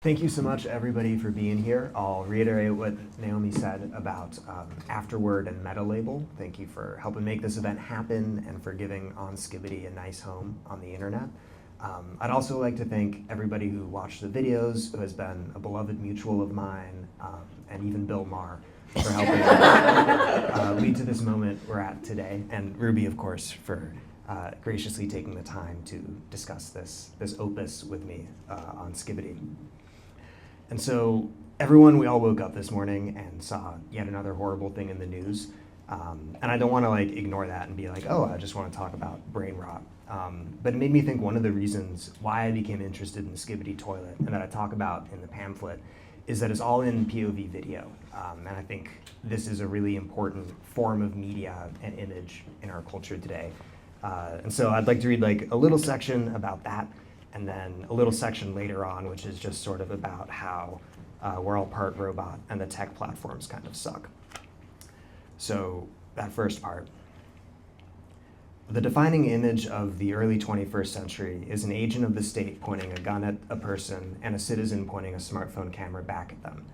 Thank you so much, everybody, for being here. I'll reiterate what Naomi said about Afterword and Metalabel. Thank you for helping make this event happen and for giving On Skibidi a nice home on the internet. I'd also like to thank everybody who watched the videos, who has been a beloved mutual of mine, and even Bill Maher for helping lead to this moment we're at today, and Ruby, of course, for graciously taking the time to discuss this opus with me on Skibidi. And so we all woke up this morning and saw yet another horrible thing in the news. And I don't want to ignore that and be like, oh, I just want to talk about brain rot. But it made me think one of the reasons why I became interested in the Skibidi toilet and that I talk about in the pamphlet is that it's all in POV video. And I think this is a really important form of media and image in our culture today. And so I'd like to read a little section about that, and then a little section later on, which is just sort of about how we're all part robot and the tech platforms kind of suck. So that first part. The defining image of the early 21st century is an agent of the state pointing a gun at a person and a citizen pointing a smartphone camera back at them.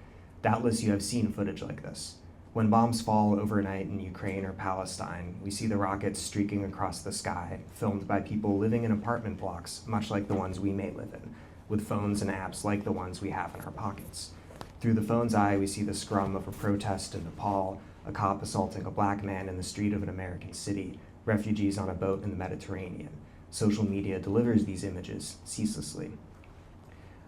Doubtless you have seen footage like this. When bombs fall overnight in Ukraine or Palestine, we see the rockets streaking across the sky, filmed by people living in apartment blocks, much like the ones we may live in, with phones and apps like the ones we have in our pockets. Through the phone's eye, we see the scrum of a protest in Nepal, a cop assaulting a black man in the street of an American city, refugees on a boat in the Mediterranean. Social media delivers these images ceaselessly.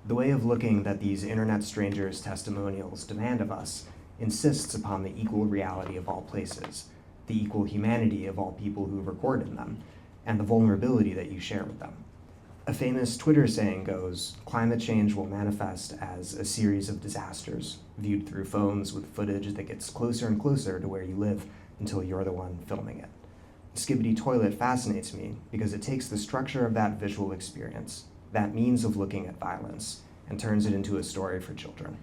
The way of looking that these internet strangers' testimonials demand of us insists upon the equal reality of all places, the equal humanity of all people who record in them, and the vulnerability that you share with them. A famous Twitter saying goes, climate change will manifest as a series of disasters, viewed through phones with footage that gets closer and closer to where you live until you're the one filming it. The Skibidi toilet fascinates me because it takes the structure of that visual experience, that means of looking at violence, and turns it into a story for children.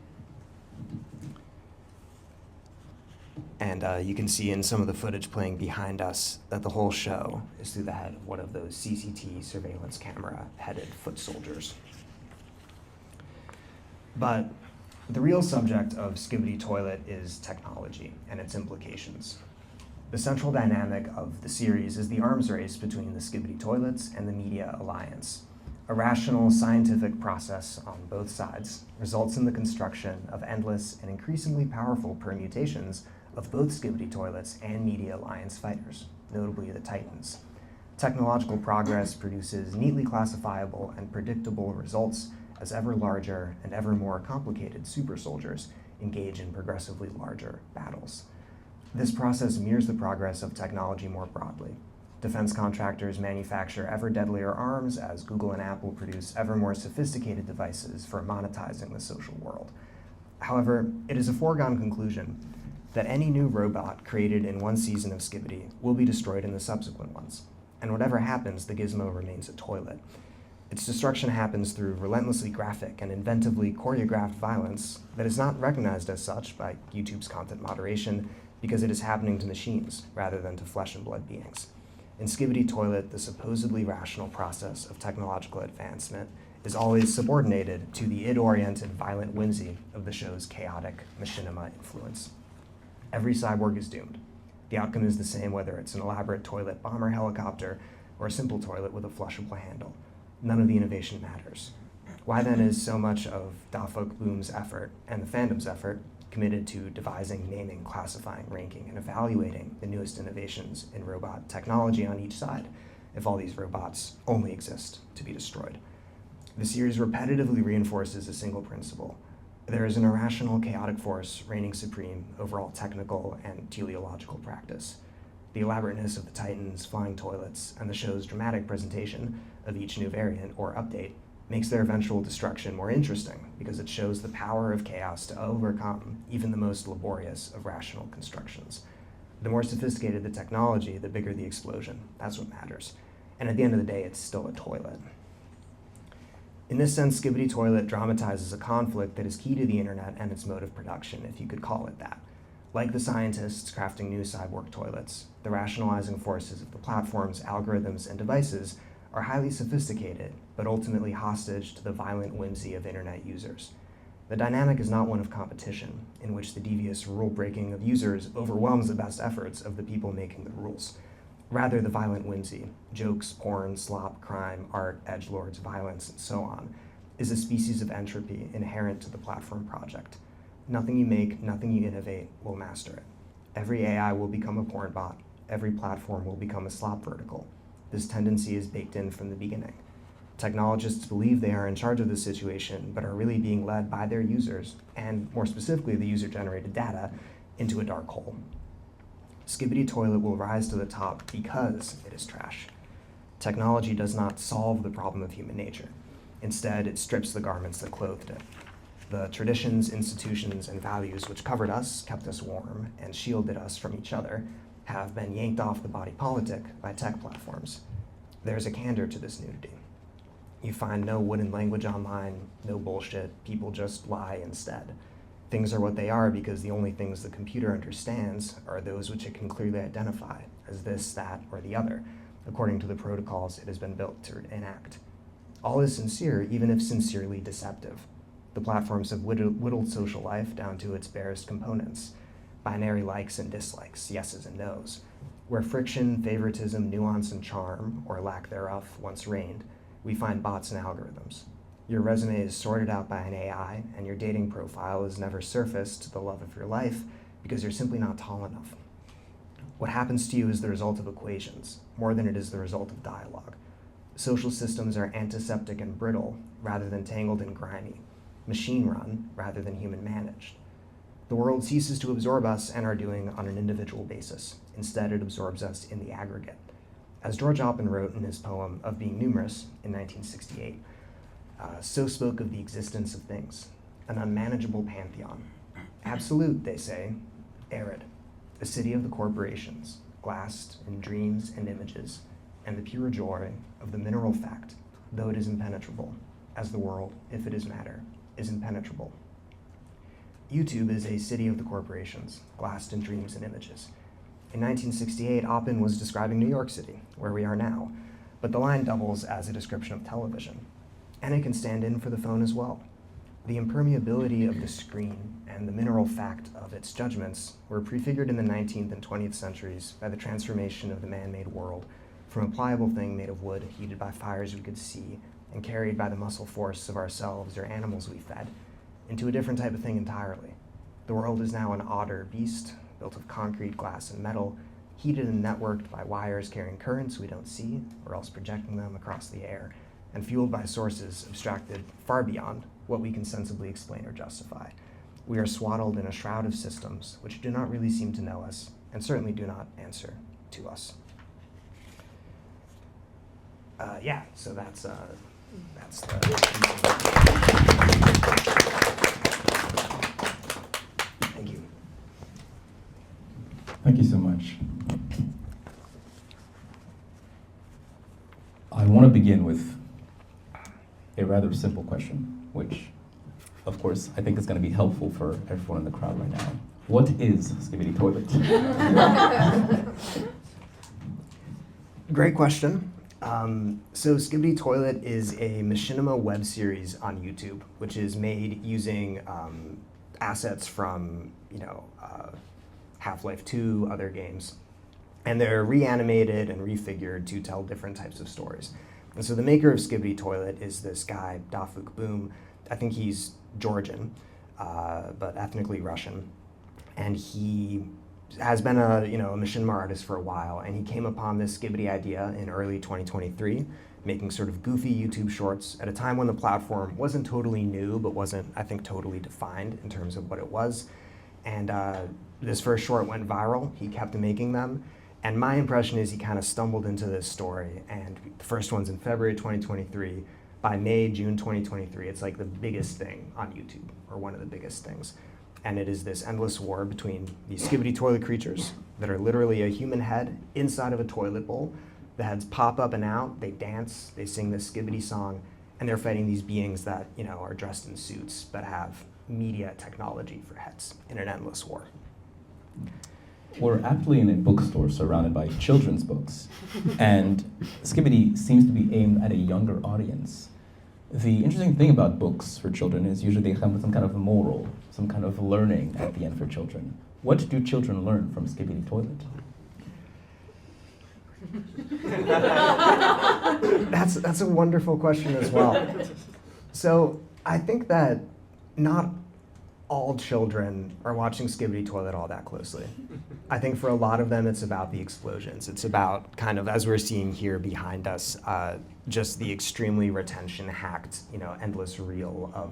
And you can see in some of the footage playing behind us that the whole show is through the head of one of those CCT surveillance camera-headed foot soldiers. But the real subject of Skibidi Toilet is technology and its implications. The central dynamic of the series is the arms race between the Skibidi Toilets and the Media Alliance. A rational scientific process on both sides results in the construction of endless and increasingly powerful permutations of both Skibidi Toilets and Media Alliance fighters, notably the Titans. Technological progress produces neatly classifiable and predictable results as ever larger and ever more complicated super soldiers engage in progressively larger battles. This process mirrors the progress of technology more broadly. Defense contractors manufacture ever deadlier arms as Google and Apple produce ever more sophisticated devices for monetizing the social world. However, it is a foregone conclusion that any new robot created in one season of Skibidi will be destroyed in the subsequent ones. And whatever happens, the gizmo remains a toilet. Its destruction happens through relentlessly graphic and inventively choreographed violence that is not recognized as such by YouTube's content moderation because it is happening to machines rather than to flesh and blood beings. In Skibidi Toilet, the supposedly rational process of technological advancement is always subordinated to the id-oriented violent whimsy of the show's chaotic machinima influence. Every cyborg is doomed. The outcome is the same whether it's an elaborate toilet bomber helicopter or a simple toilet with a flushable handle. None of the innovation matters. Why then is so much of Dafuk Boom's effort and the fandom's effort committed to devising, naming, classifying, ranking, and evaluating the newest innovations in robot technology on each side, if all these robots only exist to be destroyed? The series repetitively reinforces a single principle. There is an irrational, chaotic force reigning supreme over all technical and teleological practice. The elaborateness of the Titans, flying toilets, and the show's dramatic presentation of each new variant or update makes their eventual destruction more interesting because it shows the power of chaos to overcome even the most laborious of rational constructions. The more sophisticated the technology, the bigger the explosion. That's what matters. And at the end of the day, it's still a toilet. In this sense, Skibidi Toilet dramatizes a conflict that is key to the internet and its mode of production, if you could call it that. Like the scientists crafting new cyborg toilets, the rationalizing forces of the platforms, algorithms, and devices are highly sophisticated, but ultimately hostage to the violent whimsy of internet users. The dynamic is not one of competition, in which the devious rule-breaking of users overwhelms the best efforts of the people making the rules. Rather, the violent whimsy, jokes, porn, slop, crime, art, edgelords, violence, and so on, is a species of entropy inherent to the platform project. Nothing you make, nothing you innovate will master it. Every AI will become a porn bot. Every platform will become a slop vertical. This tendency is baked in from the beginning. Technologists believe they are in charge of the situation, but are really being led by their users, and more specifically the user-generated data, into a dark hole. Skibidi Toilet will rise to the top because it is trash. Technology does not solve the problem of human nature. Instead, it strips the garments that clothed it. The traditions, institutions, and values which covered us, kept us warm, and shielded us from each other have been yanked off the body politic by tech platforms. There's a candor to this nudity. You find no wooden language online, no bullshit, people just lie instead. Things are what they are because the only things the computer understands are those which it can clearly identify as this, that, or the other, according to the protocols it has been built to enact. All is sincere, even if sincerely deceptive. The platforms have whittled social life down to its barest components, binary likes and dislikes, yeses and nos, where friction, favoritism, nuance, and charm, or lack thereof, once reigned. We find bots and algorithms. Your resume is sorted out by an AI, and your dating profile is never surfaced to the love of your life because you're simply not tall enough. What happens to you is the result of equations, more than it is the result of dialogue. Social systems are antiseptic and brittle rather than tangled and grimy, machine-run rather than human-managed. The world ceases to absorb us and our doing on an individual basis. Instead, it absorbs us in the aggregate. As George Oppen wrote in his poem Of Being Numerous in 1968, so spoke of the existence of things, an unmanageable pantheon. Absolute, they say, arid, a city of the corporations, glassed in dreams and images, and the pure joy of the mineral fact, though it is impenetrable, as the world, if it is matter, is impenetrable. YouTube is a city of the corporations, glassed in dreams and images. In 1968, Oppen was describing New York City, where we are now, but the line doubles as a description of television. And it can stand in for the phone as well. The impermeability of the screen and the mineral fact of its judgments were prefigured in the 19th and 20th centuries by the transformation of the man-made world from a pliable thing made of wood, heated by fires we could see, and carried by the muscle force of ourselves or animals we fed, into a different type of thing entirely. The world is now an odder beast, built of concrete, glass, and metal, heated and networked by wires carrying currents we don't see, or else projecting them across the air, and fueled by sources abstracted far beyond what we can sensibly explain or justify. We are swaddled in a shroud of systems which do not really seem to know us, and certainly do not answer to us. So that's the Thank you. Thank you so much. I want to begin with a rather simple question, which, of course, I think is going to be helpful for everyone in the crowd right now. What is Skibidi Toilet? Great question. So Skibidi Toilet is a machinima web series on YouTube, which is made using assets from, Half-Life 2, other games. And they're reanimated and refigured to tell different types of stories. And so the maker of Skibidi Toilet is this guy, Dafuk Boom. I think he's Georgian, but ethnically Russian. And he has been a machinima artist for a while, and he came upon this Skibidi idea in early 2023, making sort of goofy YouTube shorts at a time when the platform wasn't totally new, but wasn't, I think, totally defined in terms of what it was. And this first short went viral. He kept making them. And my impression is he kind of stumbled into this story, and the first one's in February 2023. By May, June 2023, it's like the biggest thing on YouTube, or one of the biggest things. And it is this endless war between these Skibidi Toilet creatures that are literally a human head inside of a toilet bowl. The heads pop up and out, they dance, they sing this Skibidi song, and they're fighting these beings that are dressed in suits but have media technology for heads in an endless war. We're aptly in a bookstore surrounded by children's books, and Skibidi seems to be aimed at a younger audience. The interesting thing about books for children is usually they come with some kind of moral, some kind of learning at the end for children. What do children learn from Skibidi Toilet? That's a wonderful question as well. So I think that not all children are watching Skibidi Toilet all that closely. I think for a lot of them it's about the explosions. It's about kind of, as we're seeing here behind us, just the extremely retention-hacked, endless reel of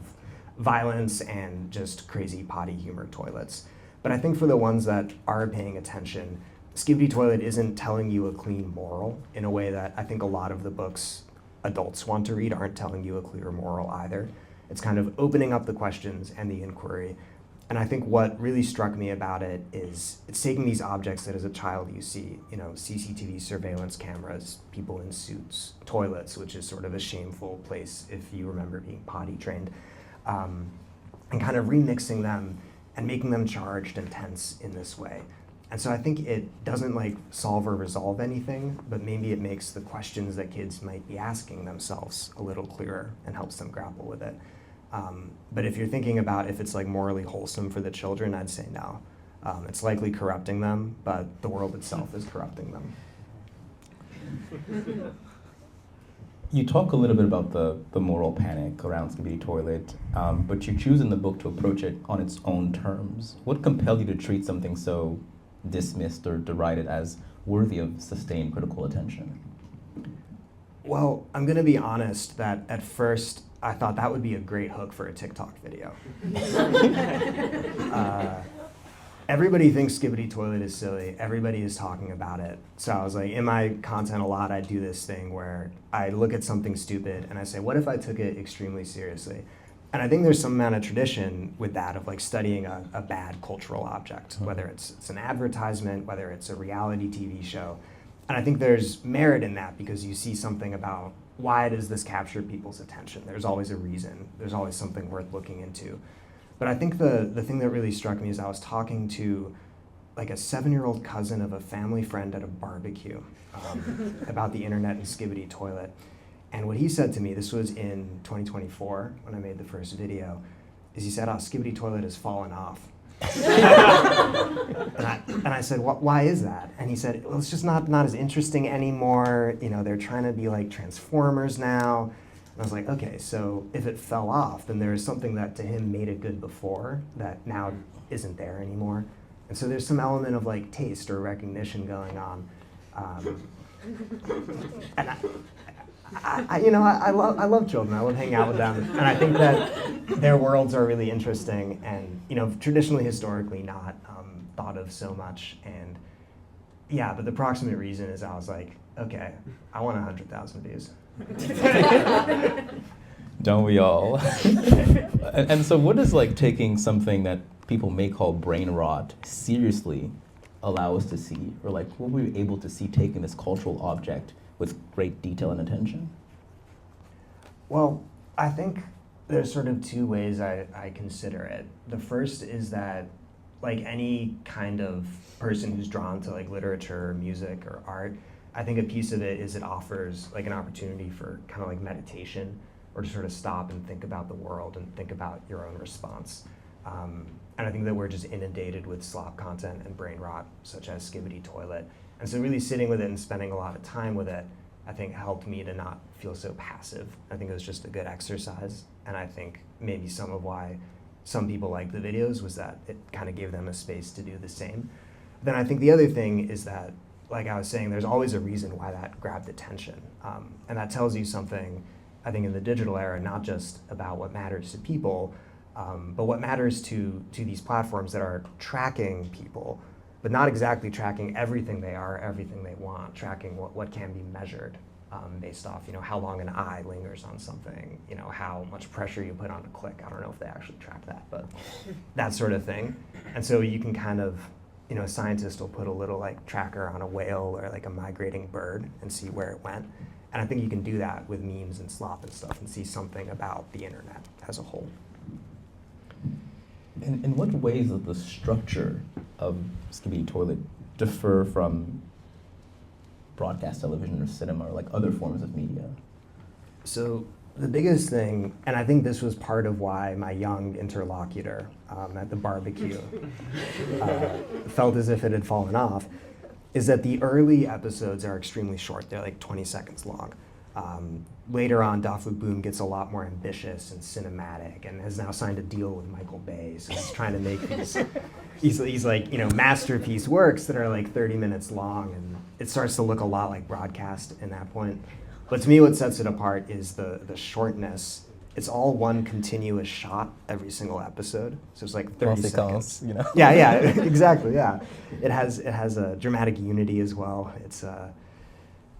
violence and just crazy potty humor toilets. But I think for the ones that are paying attention, Skibidi Toilet isn't telling you a clean moral in a way that I think a lot of the books adults want to read aren't telling you a clear moral either. It's kind of opening up the questions and the inquiry. And I think what really struck me about it is it's taking these objects that as a child you see, CCTV surveillance cameras, people in suits, toilets, which is sort of a shameful place if you remember being potty trained, and kind of remixing them and making them charged and tense in this way. And so I think it doesn't solve or resolve anything, but maybe it makes the questions that kids might be asking themselves a little clearer and helps them grapple with it. But if you're thinking about if it's morally wholesome for the children, I'd say no. It's likely corrupting them, but the world itself is corrupting them. You talk a little bit about the moral panic around Skibidi Toilet, but you choose in the book to approach it on its own terms. What compelled you to treat something so dismissed or derided as worthy of sustained critical attention? Well, I'm going to be honest that at first I thought that would be a great hook for a TikTok video. Everybody thinks Skibidi Toilet is silly. Everybody is talking about it. So I was like, in my content a lot, I do this thing where I look at something stupid and I say, what if I took it extremely seriously? And I think there's some amount of tradition with that of studying a bad cultural object, whether it's an advertisement, whether it's a reality TV show. And I think there's merit in that because you see something about why does this capture people's attention? There's always a reason. There's always something worth looking into. But I think the thing that really struck me is I was talking to a 7-year-old cousin of a family friend at a barbecue about the internet and Skibidi Toilet. And what he said to me, this was in 2024 when I made the first video, is he said, Skibidi Toilet has fallen off. and I said, why is that? And he said, well, it's just not as interesting anymore. They're trying to be like Transformers now. And I was like, okay, so if it fell off, then there is something that to him made it good before that now isn't there anymore. And so there's some element of taste or recognition going on. And I love children. I love hanging out with them, and I think that their worlds are really interesting and traditionally, historically, not thought of so much. And yeah, but the proximate reason is I was like, okay, I want 100,000 views. Don't we all? and so, what does taking something that people may call brain rot seriously allow us to see, or what were we able to see taking this cultural object with great detail and attention? Well, I think there's sort of two ways I consider it. The first is that, any kind of person who's drawn to literature or music or art, I think a piece of it is it offers an opportunity for kind of meditation or to sort of stop and think about the world and think about your own response. And I think that we're just inundated with slop content and brain rot, such as Skibidi Toilet. And so really sitting with it and spending a lot of time with it, I think helped me to not feel so passive. I think it was just a good exercise. And I think maybe some of why some people liked the videos was that it kind of gave them a space to do the same. Then I think the other thing is that, like I was saying, there's always a reason why that grabbed attention. And that tells you something, I think, in the digital era, not just about what matters to people, but what matters to these platforms that are tracking people, but not exactly tracking everything they are, everything they want, tracking what can be measured based off, how long an eye lingers on something, how much pressure you put on a click. I don't know if they actually track that, but that sort of thing. And so you can kind of, a scientist will put a little tracker on a whale or a migrating bird and see where it went. And I think you can do that with memes and slop and stuff and see something about the internet as a whole. And in what ways does the structure of Skibidi Toilet differ from broadcast television or cinema or other forms of media? So The biggest thing, and I think this was part of why my young interlocutor at the barbecue felt as if it had fallen off, is that the early episodes are extremely short. They're like 20 seconds long. Later on, Dafu Boom gets a lot more ambitious and cinematic, and has now signed a deal with Michael Bay. So he's trying to make these, he's like, masterpiece works that are like 30 minutes long, and it starts to look a lot like broadcast in that point. But to me, what sets it apart is the shortness. It's all one continuous shot every single episode. So it's like 30 seconds. Yeah, exactly, yeah. It has a dramatic unity as well. And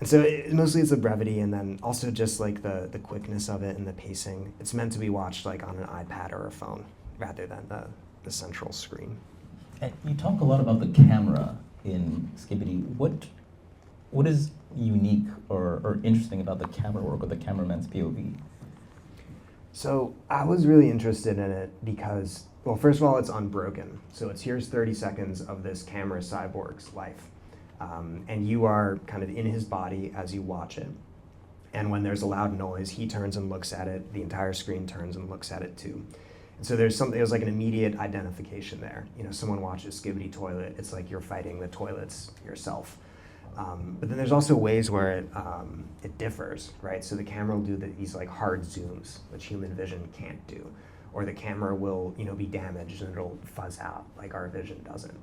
so mostly it's the brevity, and then also just like the quickness of it and the pacing. It's meant to be watched like on an iPad or a phone rather than the central screen. And you talk a lot about the camera in Skibidi. What is unique or interesting about the camera work or the cameraman's POV? So I was really interested in it because, well, first of all, it's unbroken. So here's 30 seconds of this camera cyborg's life. And you are kind of in his body as you watch it. And when there's a loud noise, he turns and looks at it. The entire screen turns and looks at it too. And so there's like an immediate identification there. Someone watches Skibidi Toilet, it's like you're fighting the toilets yourself. But then there's also ways where it differs, right? So the camera will do these like hard zooms, which human vision can't do. Or the camera will, be damaged and it'll fuzz out like our vision doesn't.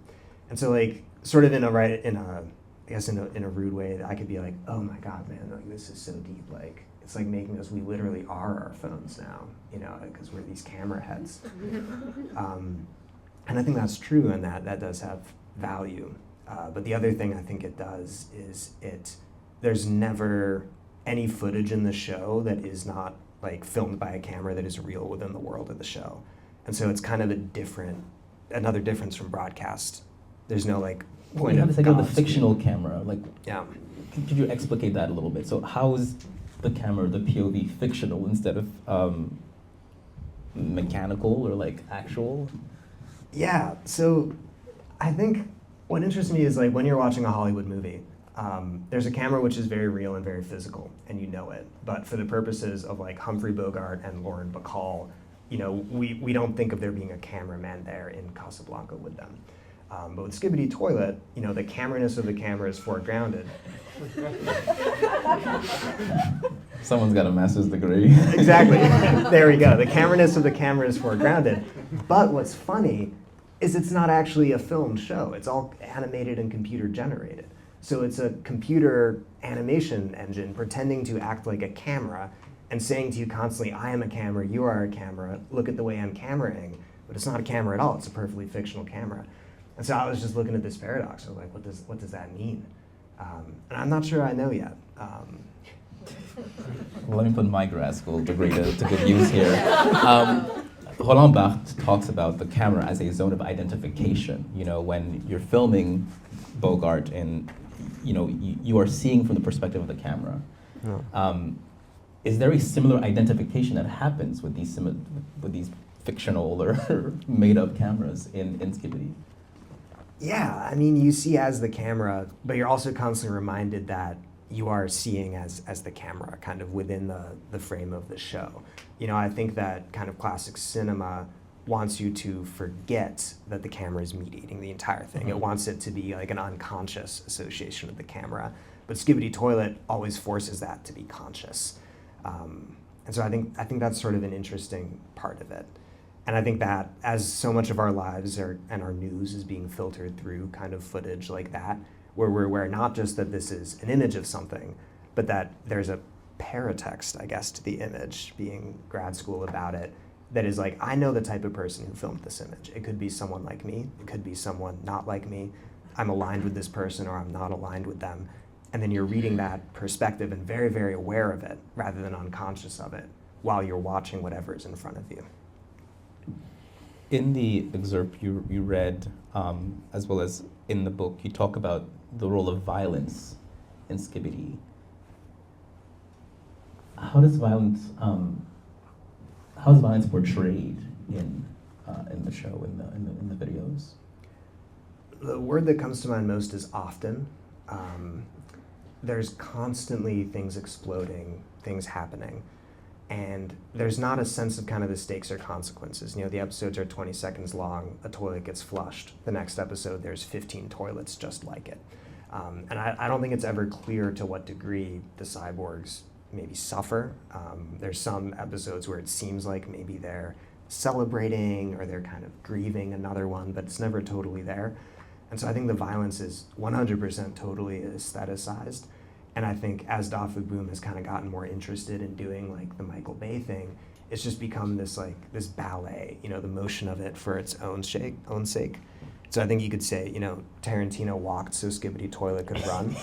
And so like sort of in a rude way, I could be like, oh my God, man, like this is so deep. Like it's like making us, we literally are our phones now, because we're these camera heads. And I think that's true, and that does have value. But the other thing I think it does is there's never any footage in the show that is not like filmed by a camera that is real within the world of the show. And so it's kind of another difference from broadcast. There's no like point of the fictional camera. Like, yeah. Could you explicate that a little bit? So how is the camera, the POV, fictional instead of mechanical or like actual? Yeah. So I think what interests me is like when you're watching a Hollywood movie, there's a camera which is very real and very physical, and you know it. But for the purposes of like Humphrey Bogart and Lauren Bacall, we don't think of there being a cameraman there in Casablanca with them. But with Skibidi Toilet, the camera-ness of the camera is foregrounded. Someone's got a master's degree. Exactly. There we go. The camera-ness of the camera is foregrounded. But what's funny is it's not actually a filmed show. It's all animated and computer generated. So it's a computer animation engine pretending to act like a camera and saying to you constantly, I am a camera, you are a camera, look at the way I'm cameraing. But it's not a camera at all. It's a perfectly fictional camera. And so I was just looking at this paradox. I was like, what does that mean? And I'm not sure I know yet. Well, let me put my grad school degree to good use here. Roland Barthes talks about the camera as a zone of identification. When you're filming Bogart and you are seeing from the perspective of the camera. No. Is there a similar identification that happens with these fictional or made-up cameras in Skibidi? Yeah, I mean, you see as the camera, but you're also constantly reminded that you are seeing as the camera, kind of within the frame of the show. I think that kind of classic cinema wants you to forget that the camera is mediating the entire thing. Mm-hmm. It wants it to be like an unconscious association of the camera. But Skibidi Toilet always forces that to be conscious. And so I think that's sort of an interesting part of it. And I think that as so much of our lives and our news is being filtered through kind of footage like that, where we're aware not just that this is an image of something, but that there's a paratext, I guess, to the image, being grad school about it, that is like, I know the type of person who filmed this image. It could be someone like me, it could be someone not like me. I'm aligned with this person or I'm not aligned with them. And then you're reading that perspective and very, very aware of it rather than unconscious of it while you're watching whatever is in front of you. In the excerpt you read, as well as in the book, you talk about the role of violence in Skibidi. How is violence portrayed in the show, in the videos? The word that comes to mind most is often. There's constantly things exploding, things happening. And there's not a sense of kind of the stakes or consequences. You know, the episodes are 20 seconds long, a toilet gets flushed. The next episode, there's 15 toilets just like it. And I don't think it's ever clear to what degree the cyborgs maybe suffer. There's some episodes where it seems like maybe they're celebrating or they're kind of grieving another one, but it's never totally there. And so I think the violence is 100% totally aestheticized. And I think as Dafu Boom has kind of gotten more interested in doing like the Michael Bay thing, it's just become this ballet, you know, the motion of it for its own sake. So I think you could say, you know, Tarantino walked so Skibidi Toilet could run.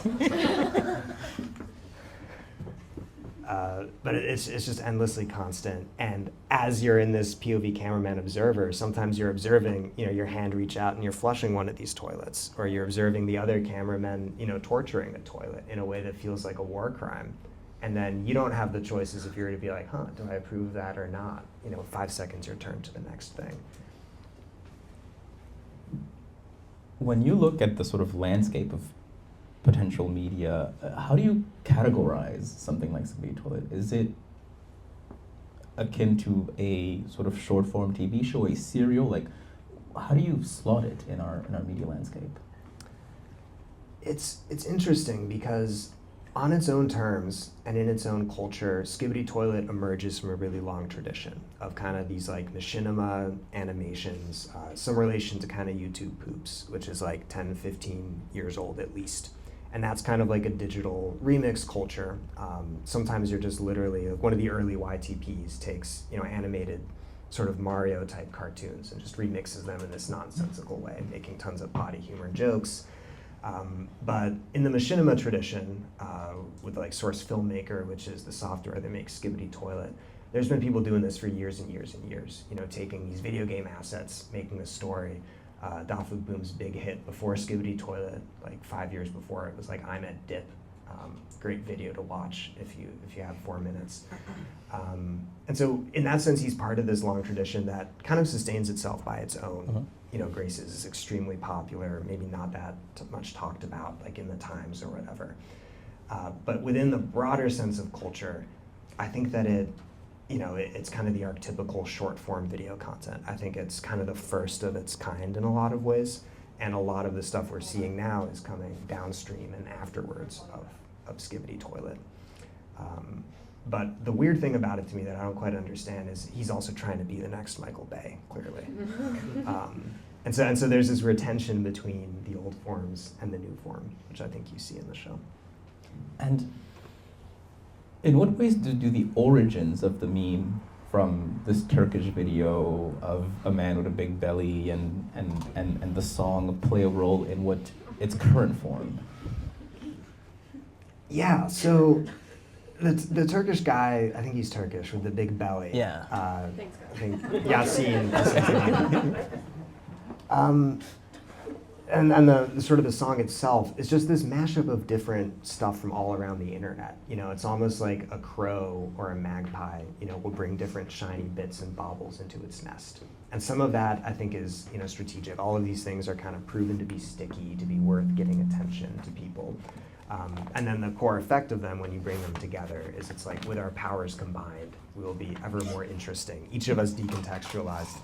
But it's just endlessly constant. And as you're in this POV cameraman observer, sometimes you're observing, you know, your hand reach out and you're flushing one of these toilets, or you're observing the other cameramen, you know, torturing a toilet in a way that feels like a war crime. And then you don't have the choices if you're to be like, huh, do I approve that or not? You know, 5 seconds, you're turned to the next thing. When you look at the sort of landscape of potential media, how do you categorize something like Skibidi Toilet? Is it akin to a sort of short form TV show, a serial? Like, how do you slot it in our media landscape? It's interesting because on its own terms and in its own culture, Skibidi Toilet emerges from a really long tradition of kind of these like machinima animations, some relation to kind of YouTube Poops, which is like 10, 15 years old at least. And that's kind of like a digital remix culture. Sometimes you're just literally, one of the early YTPs takes, you know, animated sort of Mario type cartoons and just remixes them in this nonsensical way, making tons of potty humor jokes. But in the machinima tradition, with like Source Filmmaker, which is the software that makes Skibidi Toilet, there's been people doing this for years and years and years. You know, taking these video game assets, making a story. Dafu Boom's big hit before Skibidi Toilet, like 5 years before, it was like I'm at Dip. Great video to watch if you have 4 minutes. And so in that sense, he's part of this long tradition that kind of sustains itself by its own. You know, Graces is extremely popular, maybe not that much talked about, like in the Times or whatever. But within the broader sense of culture, I think that it's kind of the archetypical short form video content. I think it's kind of the first of its kind in a lot of ways. And a lot of the stuff we're seeing now is coming downstream and afterwards of Skibidi Toilet. But the weird thing about it to me that I don't quite understand is he's also trying to be the next Michael Bay, clearly. And so there's this retention between the old forms and the new form, which I think you see in the show. And in what ways do the origins of the meme from this Turkish video of a man with a big belly and the song play a role in what its current form? Yeah, so the Turkish guy, I think he's Turkish, with the big belly. Yeah. Thanks, guys. I think Yasin. And the sort of the song itself is just this mashup of different stuff from all around the internet. You know, it's almost like a crow or a magpie, you know, will bring different shiny bits and baubles into its nest. And some of that, I think, is, you know, strategic. All of these things are kind of proven to be sticky, to be worth giving attention to people. And then the core effect of them when you bring them together is it's like, with our powers combined, we will be ever more interesting, each of us decontextualized.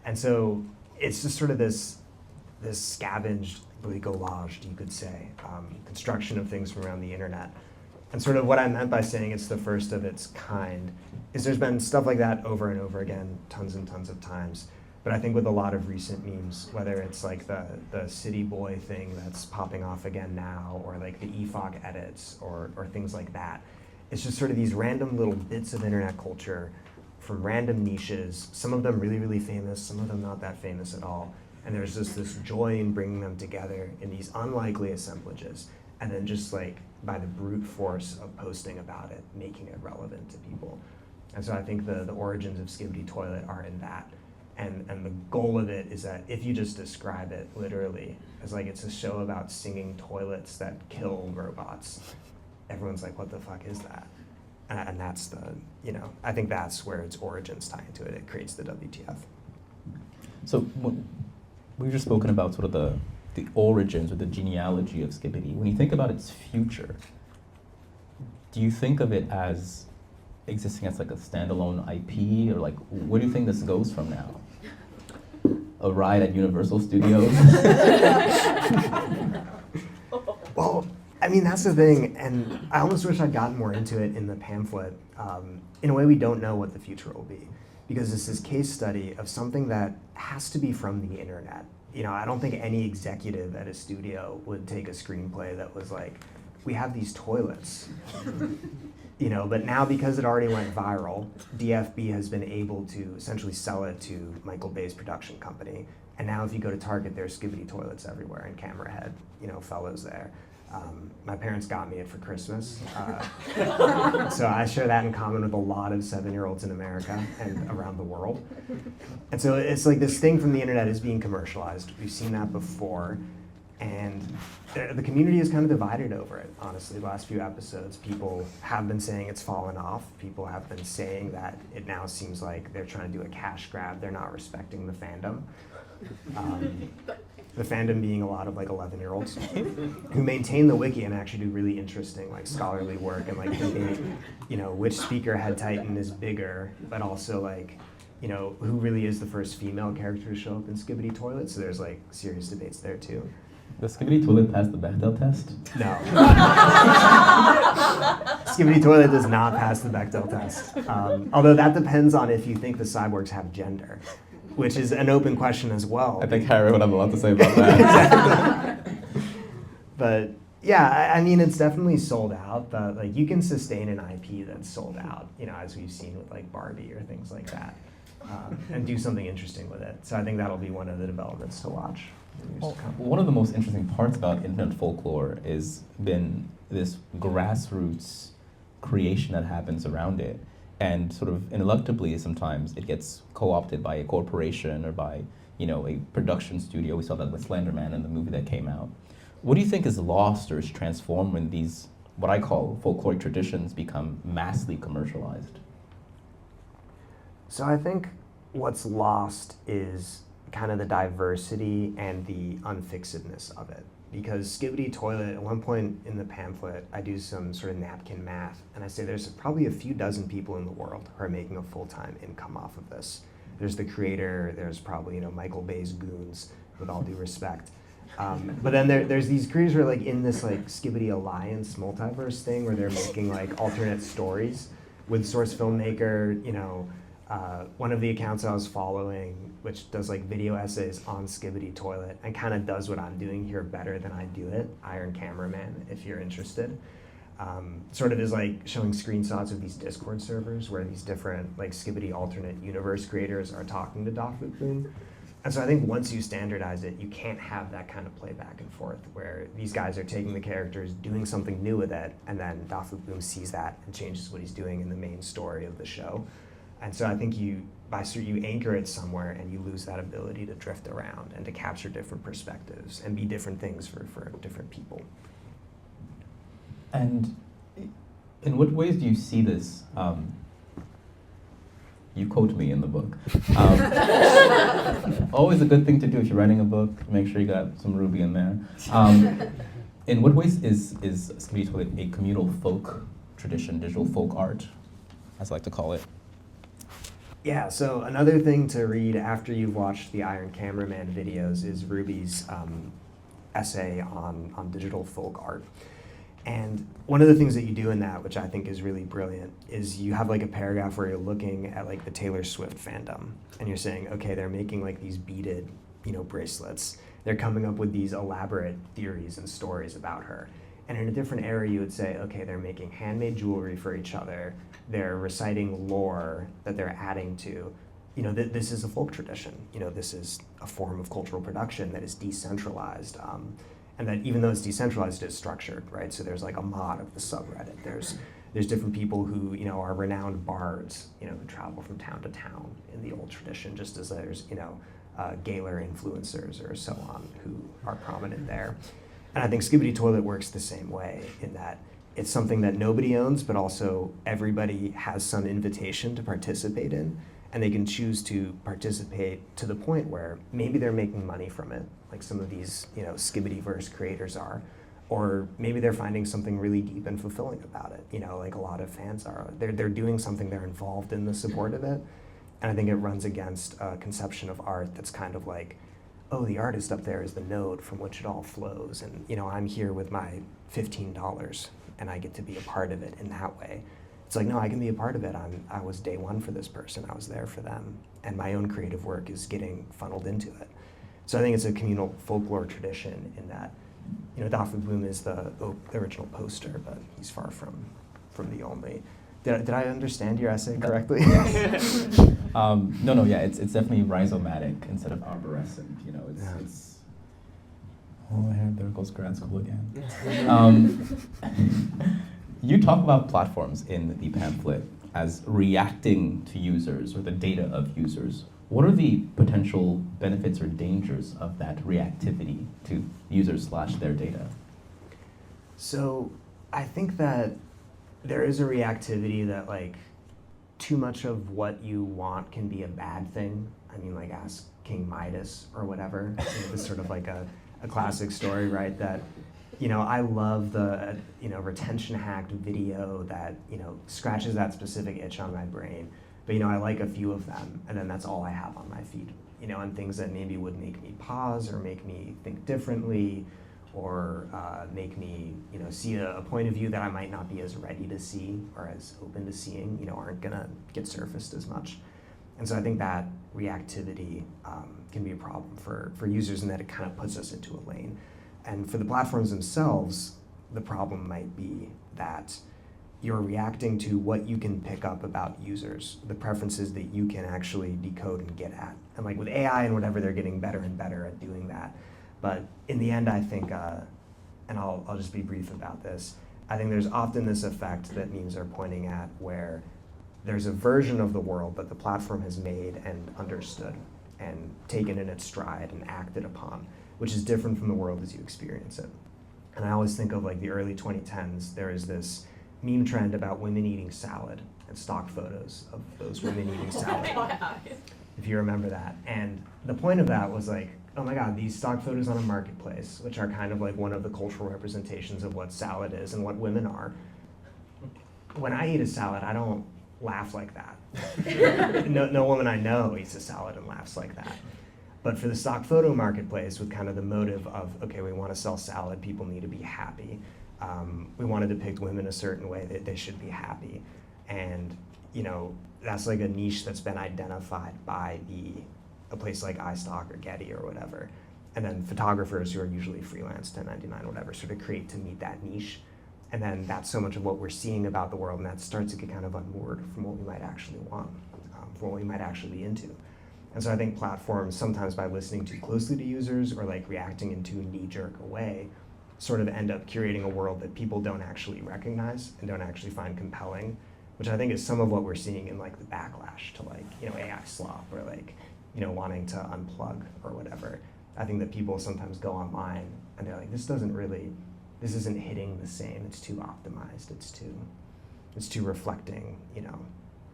And so it's just sort of this scavenged, bricolage, you could say, construction of things from around the internet. And sort of what I meant by saying it's the first of its kind is there's been stuff like that over and over again, tons and tons of times. But I think with a lot of recent memes, whether it's like the city boy thing that's popping off again now, or like the EFOC edits, or things like that, it's just sort of these random little bits of internet culture from random niches, some of them really, really famous, some of them not that famous at all. And there's just this joy in bringing them together in these unlikely assemblages, and then just like by the brute force of posting about it, making it relevant to people. And so I think the origins of Skibidi Toilet are in that. And the goal of it is that if you just describe it literally as like it's a show about singing toilets that kill robots, everyone's like, what the fuck is that? And that's I think that's where its origins tie into it. It creates the WTF. So we've just spoken about sort of the origins or the genealogy of Skibidi. When you think about its future, do you think of it as existing as like a standalone IP, or like where do you think this goes from now? A ride at Universal Studios? Well, I mean, that's the thing, and I almost wish I'd gotten more into it in the pamphlet. In a way, we don't know what the future will be, because this is case study of something that has to be from the internet. You know, I don't think any executive at a studio would take a screenplay that was like, we have these toilets. You know, but now because it already went viral, DFB has been able to essentially sell it to Michael Bay's production company. And now if you go to Target, there's Skibidi toilets everywhere and camera head, you know, fellows there. My parents got me it for Christmas. So I share that in common with a lot of 7-year-olds in America and around the world. And so it's like this thing from the internet is being commercialized. We've seen that before. And the community is kind of divided over it, honestly. The last few episodes, people have been saying it's fallen off. People have been saying that it now seems like they're trying to do a cash grab. They're not respecting the fandom. The fandom being a lot of like 11-year-olds who maintain the wiki and actually do really interesting like scholarly work and like debate, you know, which speaker head titan is bigger, but also like, you know, who really is the first female character to show up in Skibidi Toilet. So there's like serious debates there too. Does Skibidi Toilet pass the Bechdel test? No. Skibidi Toilet does not pass the Bechdel test. Although that depends on if you think the cyborgs have gender, which is an open question as well. I think Harry would have a lot to say about that. But yeah, I mean, it's definitely sold out, but like you can sustain an IP that's sold out, you know, as we've seen with like Barbie or things like that, and do something interesting with it. So I think that'll be one of the developments to watch. Well, one of the most interesting parts about internet folklore has been this grassroots creation that happens around it. And sort of ineluctably, sometimes it gets co-opted by a corporation or by, you know, a production studio. We saw that with Slenderman in the movie that came out. What do you think is lost or is transformed when these, what I call folkloric traditions, become massively commercialized? So I think what's lost is kind of the diversity and the unfixedness of it. Because Skibidi Toilet, at one point in the pamphlet, I do some sort of napkin math, and I say there's probably a few dozen people in the world who are making a full-time income off of this. There's the creator, there's probably, you know, Michael Bay's goons, with all due respect. But then there's these creators who are like in this like Skibidi Alliance multiverse thing where they're making like alternate stories with source filmmaker, you know, one of the accounts I was following, which does like video essays on Skibidi Toilet and kind of does what I'm doing here better than I do it, Iron Cameraman, if you're interested. Sort of is like showing screenshots of these Discord servers where these different like Skibidi alternate universe creators are talking to Dafuk Boom. And so I think once you standardize it, you can't have that kind of play back and forth where these guys are taking the characters, doing something new with it, and then Dafuk Boom sees that and changes what he's doing in the main story of the show. And so I think you anchor it somewhere and you lose that ability to drift around and to capture different perspectives and be different things for different people. And in what ways do you see this? You quote me in the book. Always a good thing to do if you're writing a book, make sure you got some Ruby in there. In what ways is Skibidi Toilet a communal folk tradition, digital folk art, as I like to call it? Yeah, so another thing to read after you've watched the Iron Cameraman videos is Ruby's essay on digital folk art. And one of the things that you do in that, which I think is really brilliant, is you have like a paragraph where you're looking at like the Taylor Swift fandom, and you're saying, okay, they're making like these beaded, you know, bracelets. They're coming up with these elaborate theories and stories about her. And in a different era, you would say, okay, they're making handmade jewelry for each other. They're reciting lore that they're adding to. You know, this is a folk tradition. You know, this is a form of cultural production that is decentralized. And that even though it's decentralized, it's structured, right? So there's like a mod of the subreddit. There's different people who, you know, are renowned bards, you know, who travel from town to town in the old tradition, just as there's, you know, Gaylor influencers or so on who are prominent there. And I think Skibidi Toilet works the same way in that it's something that nobody owns, but also everybody has some invitation to participate in, and they can choose to participate to the point where maybe they're making money from it, like some of these, you know, Skibidiverse creators are, Or maybe they're finding something really deep and fulfilling about it, you know, like a lot of fans are. They're doing something, they're involved in the support of it. And I think it runs against a conception of art that's kind of like, oh, the artist up there is the node from which it all flows. And, you know, I'm here with my $15 and I get to be a part of it in that way. It's like, no, I can be a part of it. I was day one for this person. I was there for them. And my own creative work is getting funneled into it. So I think it's a communal folklore tradition in that, you know, Daphne Bloom is the original poster, but he's far from the only. Did I understand your essay correctly? No, yeah, it's definitely rhizomatic instead of arborescent. You know, it's. Oh, there goes grad school again. You talk about platforms in the pamphlet as reacting to users or the data of users. What are the potential benefits or dangers of that reactivity to users / their data? So I think that there is a reactivity that, like, too much of what you want can be a bad thing. I mean, like, ask King Midas or whatever. It's sort of like a classic story, right? That, you know, I love the, you know, retention hacked video that, you know, scratches that specific itch on my brain. But, you know, I like a few of them, and then that's all I have on my feed. You know, and things that maybe would make me pause or make me think differently, or make me, you know, see a point of view that I might not be as ready to see or as open to seeing, you know, aren't gonna get surfaced as much. And so I think that reactivity can be a problem for users, in that it kind of puts us into a lane. And for the platforms themselves, the problem might be that you're reacting to what you can pick up about users, the preferences that you can actually decode and get at. And like with AI and whatever, they're getting better and better at doing that. But in the end, I think, and I'll just be brief about this, I think there's often this effect that memes are pointing at, where there's a version of the world that the platform has made and understood and taken in its stride and acted upon, which is different from the world as you experience it. And I always think of, like, the early 2010s, there is this meme trend about women eating salad and stock photos of those women eating salad, if you remember that. And the point of that was like, oh my God, these stock photos on a marketplace, which are kind of like one of the cultural representations of what salad is and what women are. When I eat a salad, I don't laugh like that. No woman I know eats a salad and laughs like that. But for the stock photo marketplace, with kind of the motive of, okay, we want to sell salad, people need to be happy. We want to depict women a certain way, that they should be happy. And, you know, that's like a niche that's been identified by a place like iStock or Getty or whatever. And then photographers, who are usually freelance, 1099, whatever, sort of create to meet that niche. And then that's so much of what we're seeing about the world, and that starts to get kind of unmoored from what we might actually want, from what we might actually be into. And so I think platforms, sometimes by listening too closely to users or like reacting in too knee-jerk a way, sort of end up curating a world that people don't actually recognize and don't actually find compelling, which I think is some of what we're seeing in, like, the backlash to, like, you know, AI slop, or like, you know, wanting to unplug or whatever. I think that people sometimes go online and they're like, this isn't hitting the same, it's too optimized, it's too reflecting, you know,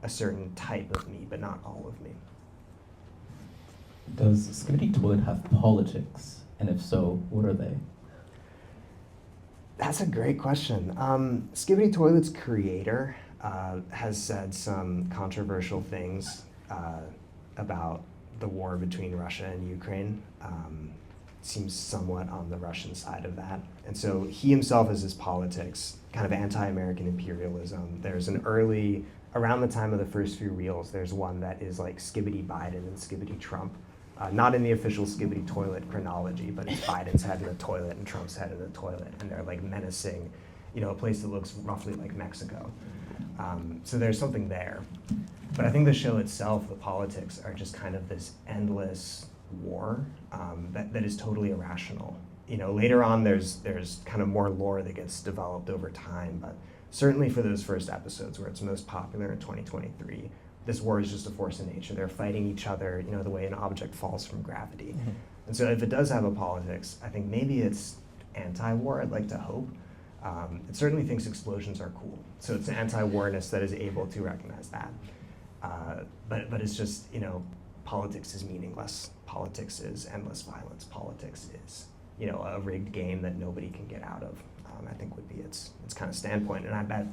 a certain type of me, but not all of me. Does Skibidi Toilet have politics? And if so, what are they? That's a great question. Skibidi Toilet's creator has said some controversial things about the war between Russia and Ukraine. Seems somewhat on the Russian side of that. And so he himself has his politics, kind of anti-American imperialism. There's around the time of the first few reels, there's one that is like Skibidi Biden and Skibidi Trump. Not in the official Skibidi Toilet chronology, but it's Biden's head in a toilet and Trump's head in a toilet, and they're like menacing, you know, a place that looks roughly like Mexico. So there's something there. But I think the show itself, the politics, are just kind of this endless war that is totally irrational. You know, later on there's kind of more lore that gets developed over time, but certainly for those first episodes where it's most popular in 2023, this war is just a force of nature. They're fighting each other, you know, the way an object falls from gravity. Mm-hmm. And so if it does have a politics, I think maybe it's anti-war, I'd like to hope. It certainly thinks explosions are cool. So it's an anti-warness that is able to recognize that. But it's just, you know, politics is meaningless. Politics is endless violence. Politics is, you know, a rigged game that nobody can get out of. I think would be its kind of standpoint. And I bet,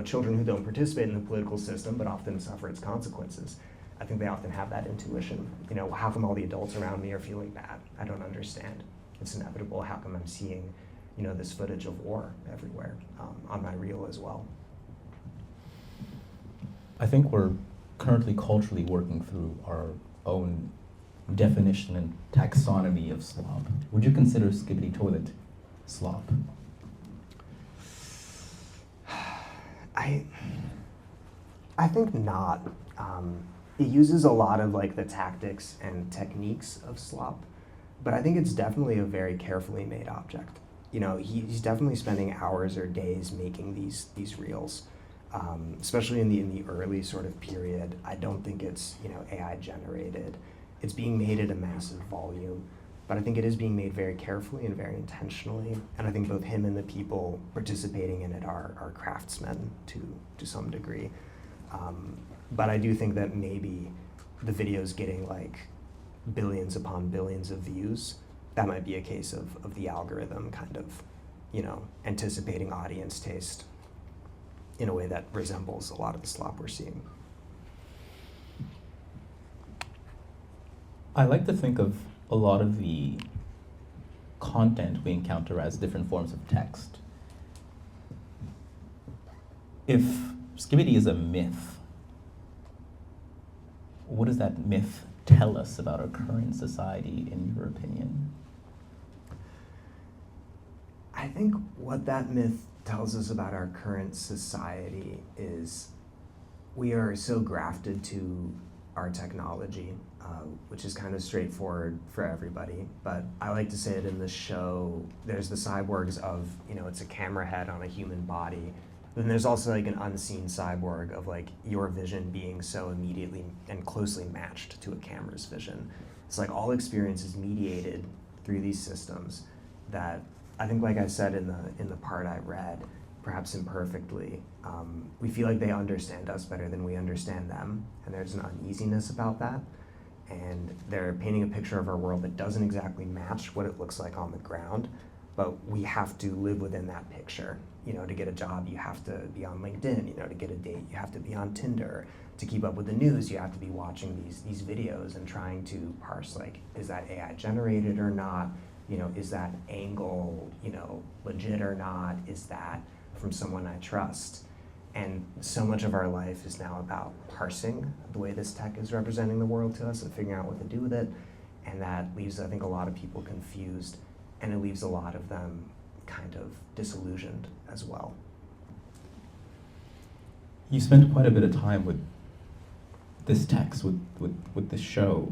children who don't participate in the political system but often suffer its consequences, I think they often have that intuition. How come all the adults around me are feeling bad? I don't understand. It's inevitable. How come I'm seeing, this footage of war everywhere on my reel as well? I think we're currently culturally working through our own definition and taxonomy of slop. Would you consider Skibidi Toilet slop? I think not. It uses a lot of the tactics and techniques of slop, but I think it's definitely a very carefully made object. He's definitely spending hours or days making these reels, especially in the early sort of period. I don't think it's AI generated. It's being made at a massive volume, but I think it is being made very carefully and very intentionally. And I think both him and the people participating in it are craftsmen to some degree. But I do think that maybe the video's getting billions upon billions of views. That might be a case of the algorithm kind of, anticipating audience taste in a way that resembles a lot of the slop we're seeing. I like to think of a lot of the content we encounter as different forms of text. If Skibidi is a myth, what does that myth tell us about our current society, in your opinion? I think what that myth tells us about our current society is we are so grafted to our technology, which is kind of straightforward for everybody. But I like to say it in the show, there's the cyborgs of, it's a camera head on a human body. Then there's also an unseen cyborg of your vision being so immediately and closely matched to a camera's vision. It's all experience is mediated through these systems that I think, like I said in the part I read, perhaps imperfectly, we feel like they understand us better than we understand them, and there's an uneasiness about that. And they're painting a picture of our world that doesn't exactly match what it looks like on the ground, but we have to live within that picture. To get a job, you have to be on LinkedIn. To get a date, you have to be on Tinder. To keep up with the news, you have to be watching these videos and trying to parse, is that AI generated or not? Is that angle, legit or not? Is that from someone I trust? And so much of our life is now about parsing the way this tech is representing the world to us and figuring out what to do with it. And that leaves, I think, a lot of people confused, and it leaves a lot of them kind of disillusioned as well. You spent quite a bit of time with this text, with this show.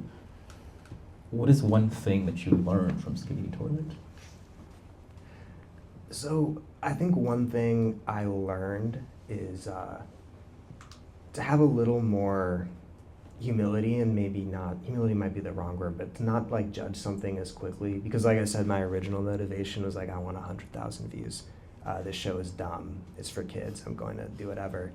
What is one thing that you learned from Skibidi Toilet? So I think one thing I learned is to have a little more humility, and maybe not, humility might be the wrong word, but to not judge something as quickly. Because like I said, my original motivation was I want 100,000 views. This show is dumb, it's for kids, I'm going to do whatever.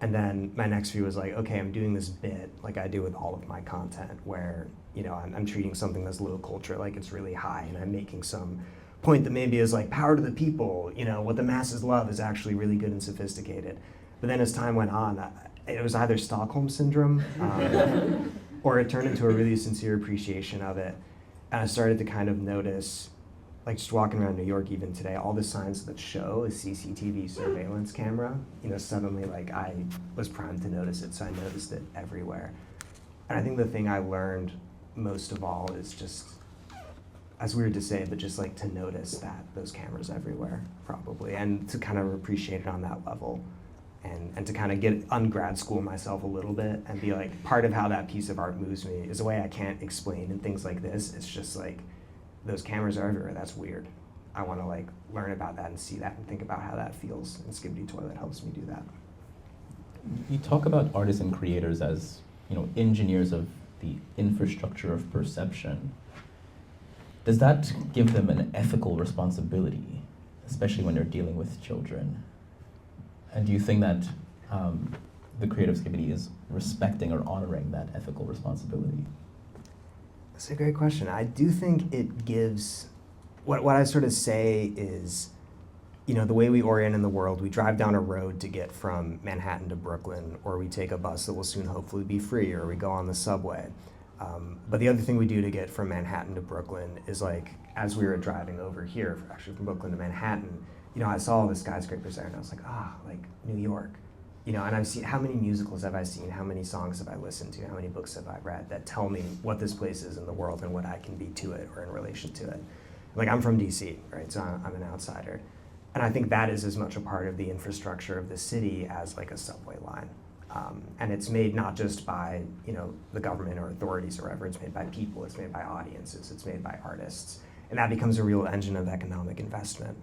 And then my next view was okay, I'm doing this bit like I do with all of my content where, I'm treating something that's low culture like it's really high, and I'm making some point that maybe is power to the people, what the masses love is actually really good and sophisticated. But then as time went on, it was either Stockholm Syndrome or it turned into a really sincere appreciation of it. And I started to kind of notice, just walking around New York even today, all the signs that show a CCTV surveillance camera, suddenly I was primed to notice it, so I noticed it everywhere. And I think the thing I learned most of all is just, as weird to say, but just to notice that those cameras everywhere, probably, and to kind of appreciate it on that level. And to kind of ungrad school myself a little bit and be part of how that piece of art moves me is a way I can't explain in things like this. It's just those cameras are everywhere, that's weird. I want to learn about that and see that and think about how that feels, and Skibidi Toilet helps me do that. You talk about artists and creators as, engineers of the infrastructure of perception. Does that give them an ethical responsibility, especially when they're dealing with children? And do you think that the creative Skibidi is respecting or honoring that ethical responsibility? That's a great question. I do think it gives, what I sort of say is, the way we orient in the world, we drive down a road to get from Manhattan to Brooklyn, or we take a bus that will soon hopefully be free, or we go on the subway. But the other thing we do to get from Manhattan to Brooklyn is like, as we were driving over here, actually from Brooklyn to Manhattan, I saw all the skyscrapers there and I was like, like New York. And I've seen, how many musicals have I seen? How many songs have I listened to? How many books have I read that tell me what this place is in the world and what I can be to it or in relation to it? Like, I'm from DC, right? So I'm an outsider. And I think that is as much a part of the infrastructure of the city as like a subway line. And it's made not just by, the government or authorities or whatever, it's made by people, it's made by audiences, it's made by artists. And that becomes a real engine of economic investment.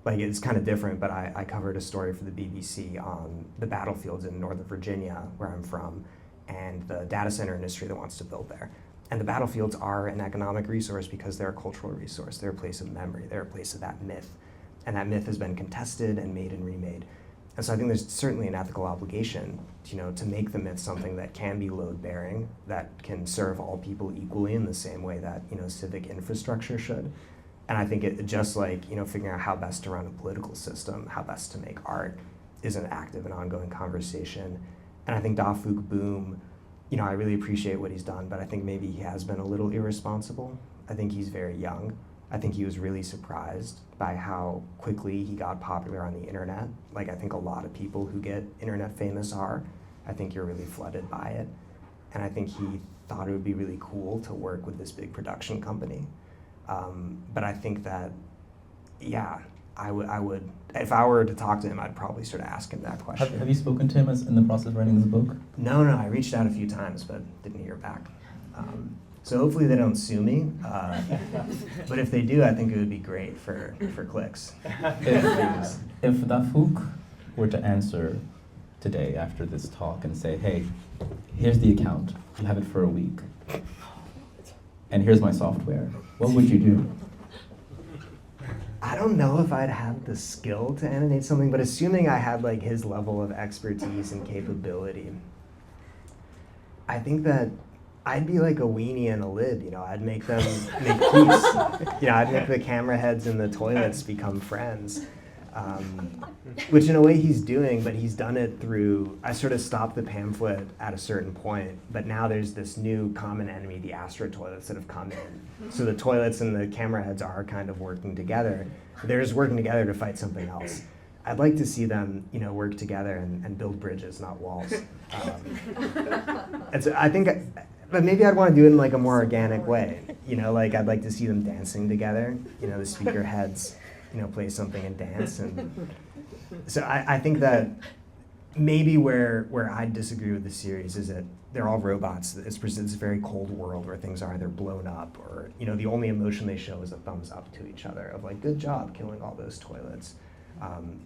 Like, it's kind of different, but I covered a story for the BBC on the battlefields in Northern Virginia, where I'm from, and the data center industry that wants to build there. And the battlefields are an economic resource because they're a cultural resource. They're a place of memory. They're a place of that myth. And that myth has been contested and made and remade. And so I think there's certainly an ethical obligation, to make the myth something that can be load-bearing, that can serve all people equally in the same way that, civic infrastructure should. And I think it just like, figuring out how best to run a political system, how best to make art is an active and ongoing conversation. And I think Da Fook Boom, I really appreciate what he's done, but I think maybe he has been a little irresponsible. I think he's very young. I think he was really surprised by how quickly he got popular on the internet. Like, I think a lot of people who get internet famous are. I think you're really flooded by it. And I think he thought it would be really cool to work with this big production company. But I think that, I would, if I were to talk to him, I'd probably sort of ask him that question. Have you spoken to him in the process of writing this book? No, I reached out a few times, but didn't hear back. So hopefully they don't sue me. But if they do, I think it would be great for clicks. If Dafouk were to answer today after this talk and say, hey, here's the account, you have it for a week, and here's my software, what would you do? I don't know if I'd have the skill to animate something, but assuming I had like his level of expertise and capability, I think that I'd be like a weenie and a lid, I'd make them make peace. I'd make the camera heads in the toilets become friends. Which in a way he's doing, but he's done it through, I sort of stopped the pamphlet at a certain point, but now there's this new common enemy, the Astro toilets that have come in. So the toilets and the camera heads are kind of working together. They're just working together to fight something else. I'd like to see them, work together and build bridges, not walls. And so I think, but maybe I'd want to do it in like a more organic way. Like I'd like to see them dancing together, the speaker heads, play something and dance. And so I think that maybe where I disagree with the series is that they're all robots. It's this very cold world where things are either blown up or, the only emotion they show is a thumbs up to each other of like, good job killing all those toilets.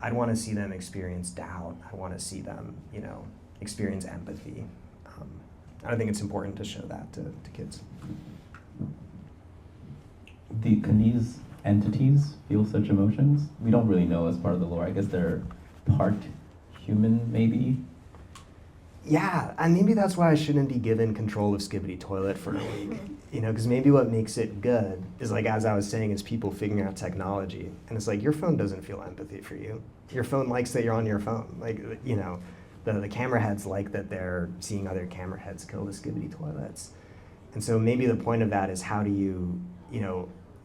I'd want to see them experience doubt. I want to see them, experience empathy. I think it's important to show that to kids. Can these entities feel such emotions? We don't really know as part of the lore. I guess they're part human, maybe? Yeah, and maybe that's why I shouldn't be given control of Skibidi Toilet for a week. Because maybe what makes it good is like, as I was saying, is people figuring out technology. And it's like, your phone doesn't feel empathy for you. Your phone likes that you're on your phone. Like, the camera heads like that they're seeing other camera heads kill the Skibidi Toilets. And so maybe the point of that is how do you,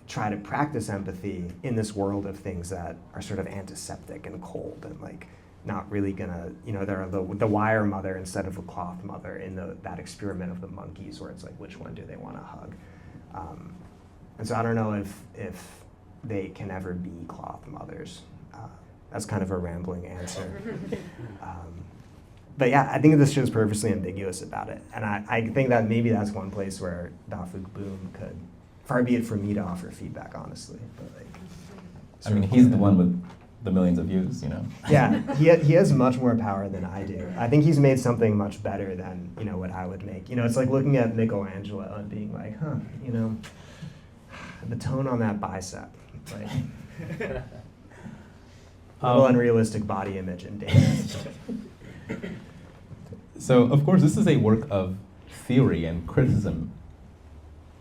try to practice empathy in this world of things that are sort of antiseptic and cold and like not really gonna, they're the wire mother instead of a cloth mother in that experiment of the monkeys where it's like, which one do they want to hug? And so I don't know if they can ever be cloth mothers. That's kind of a rambling answer. But yeah, I think this show's purposely ambiguous about it. And I think that maybe that's one place where Da Fook Boom could, far be it from me to offer feedback, honestly. But like, he's the one with the millions of views, Yeah, he has much more power than I do. I think he's made something much better than, what I would make. It's like looking at Michelangelo and being like, the tone on that bicep. Like, a little unrealistic body image and dance. So, of course, this is a work of theory and criticism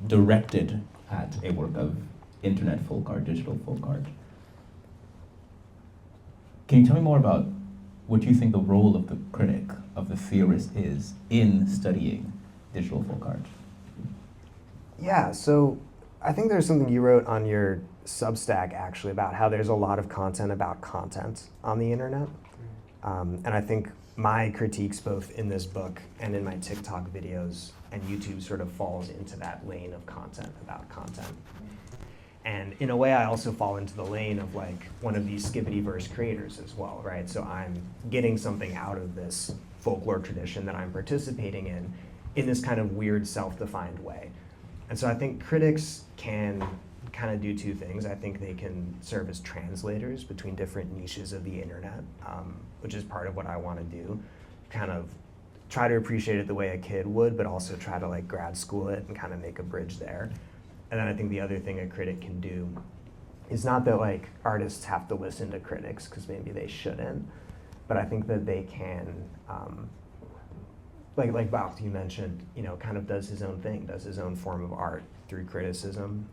directed at a work of internet folk art, digital folk art. Can you tell me more about what you think the role of the critic, of the theorist is in studying digital folk art? Yeah, so I think there's something you wrote on your Substack actually about how there's a lot of content about content on the internet. And I think my critiques both in this book and in my TikTok videos and YouTube sort of falls into that lane of content about content. And in a way, I also fall into the lane of like one of these Skibidiverse creators as well, right? So I'm getting something out of this folklore tradition that I'm participating in this kind of weird self-defined way. And so I think critics can kind of do two things. I think they can serve as translators between different niches of the internet, which is part of what I want to do. Kind of try to appreciate it the way a kid would, but also try to like grad school it and kind of make a bridge there. And then I think the other thing a critic can do is not that like artists have to listen to critics, because maybe they shouldn't, but I think that they can, like Bach, you mentioned, you know, kind of does his own thing, does his own form of art through criticism.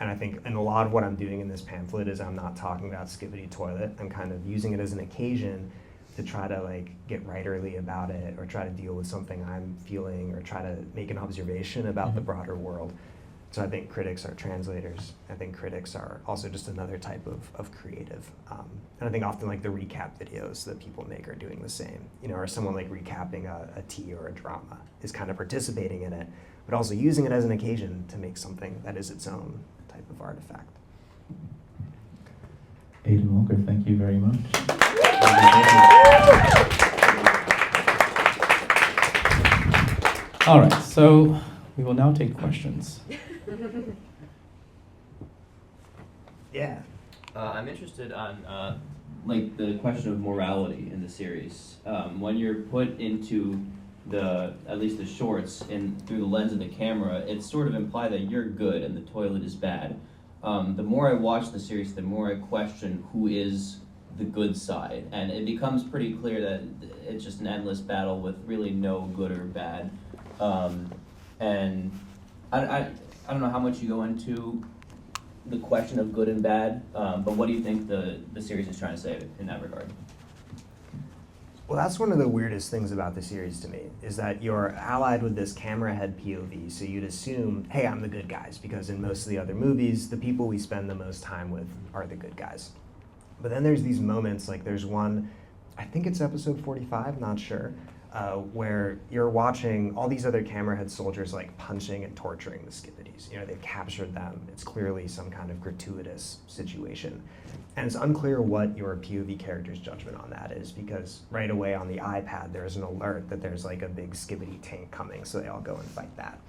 And I think, and a lot of what I'm doing in this pamphlet is I'm not talking about Skibidi Toilet. I'm kind of using it as an occasion to try to like get writerly about it, or try to deal with something I'm feeling, or try to make an observation about the broader world. So I think critics are translators. I think critics are also just another type of creative. And I think often like the recap videos that people make are doing the same. You know, or someone like recapping a tea or a drama is kind of participating in it, but also using it as an occasion to make something that is its own type of artifact. Aidan Walker, thank you very much. All right, so we will now take questions. Yeah. I'm interested on like the question of morality in the series. When you're put into at least the shorts through the lens of the camera, it's sort of implied that you're good and the toilet is bad. The more I watch the series, the more I question who is the good side, and it becomes pretty clear that it's just an endless battle with really no good or bad. And I don't know how much you go into the question of good and bad, but what do you think the series is trying to say in that regard? Well, that's one of the weirdest things about the series to me, is that you're allied with this camera head POV, so you'd assume, hey, I'm the good guys, because in most of the other movies, the people we spend the most time with are the good guys. But then there's these moments, like there's one, I think it's episode 45, not sure, where you're watching all these other camera head soldiers like punching and torturing the Skibidis. You know, they've captured them. It's clearly some kind of gratuitous situation. And it's unclear what your POV character's judgment on that is, because right away on the iPad, there's an alert that there's like a big Skibidi tank coming, so they all go and fight that.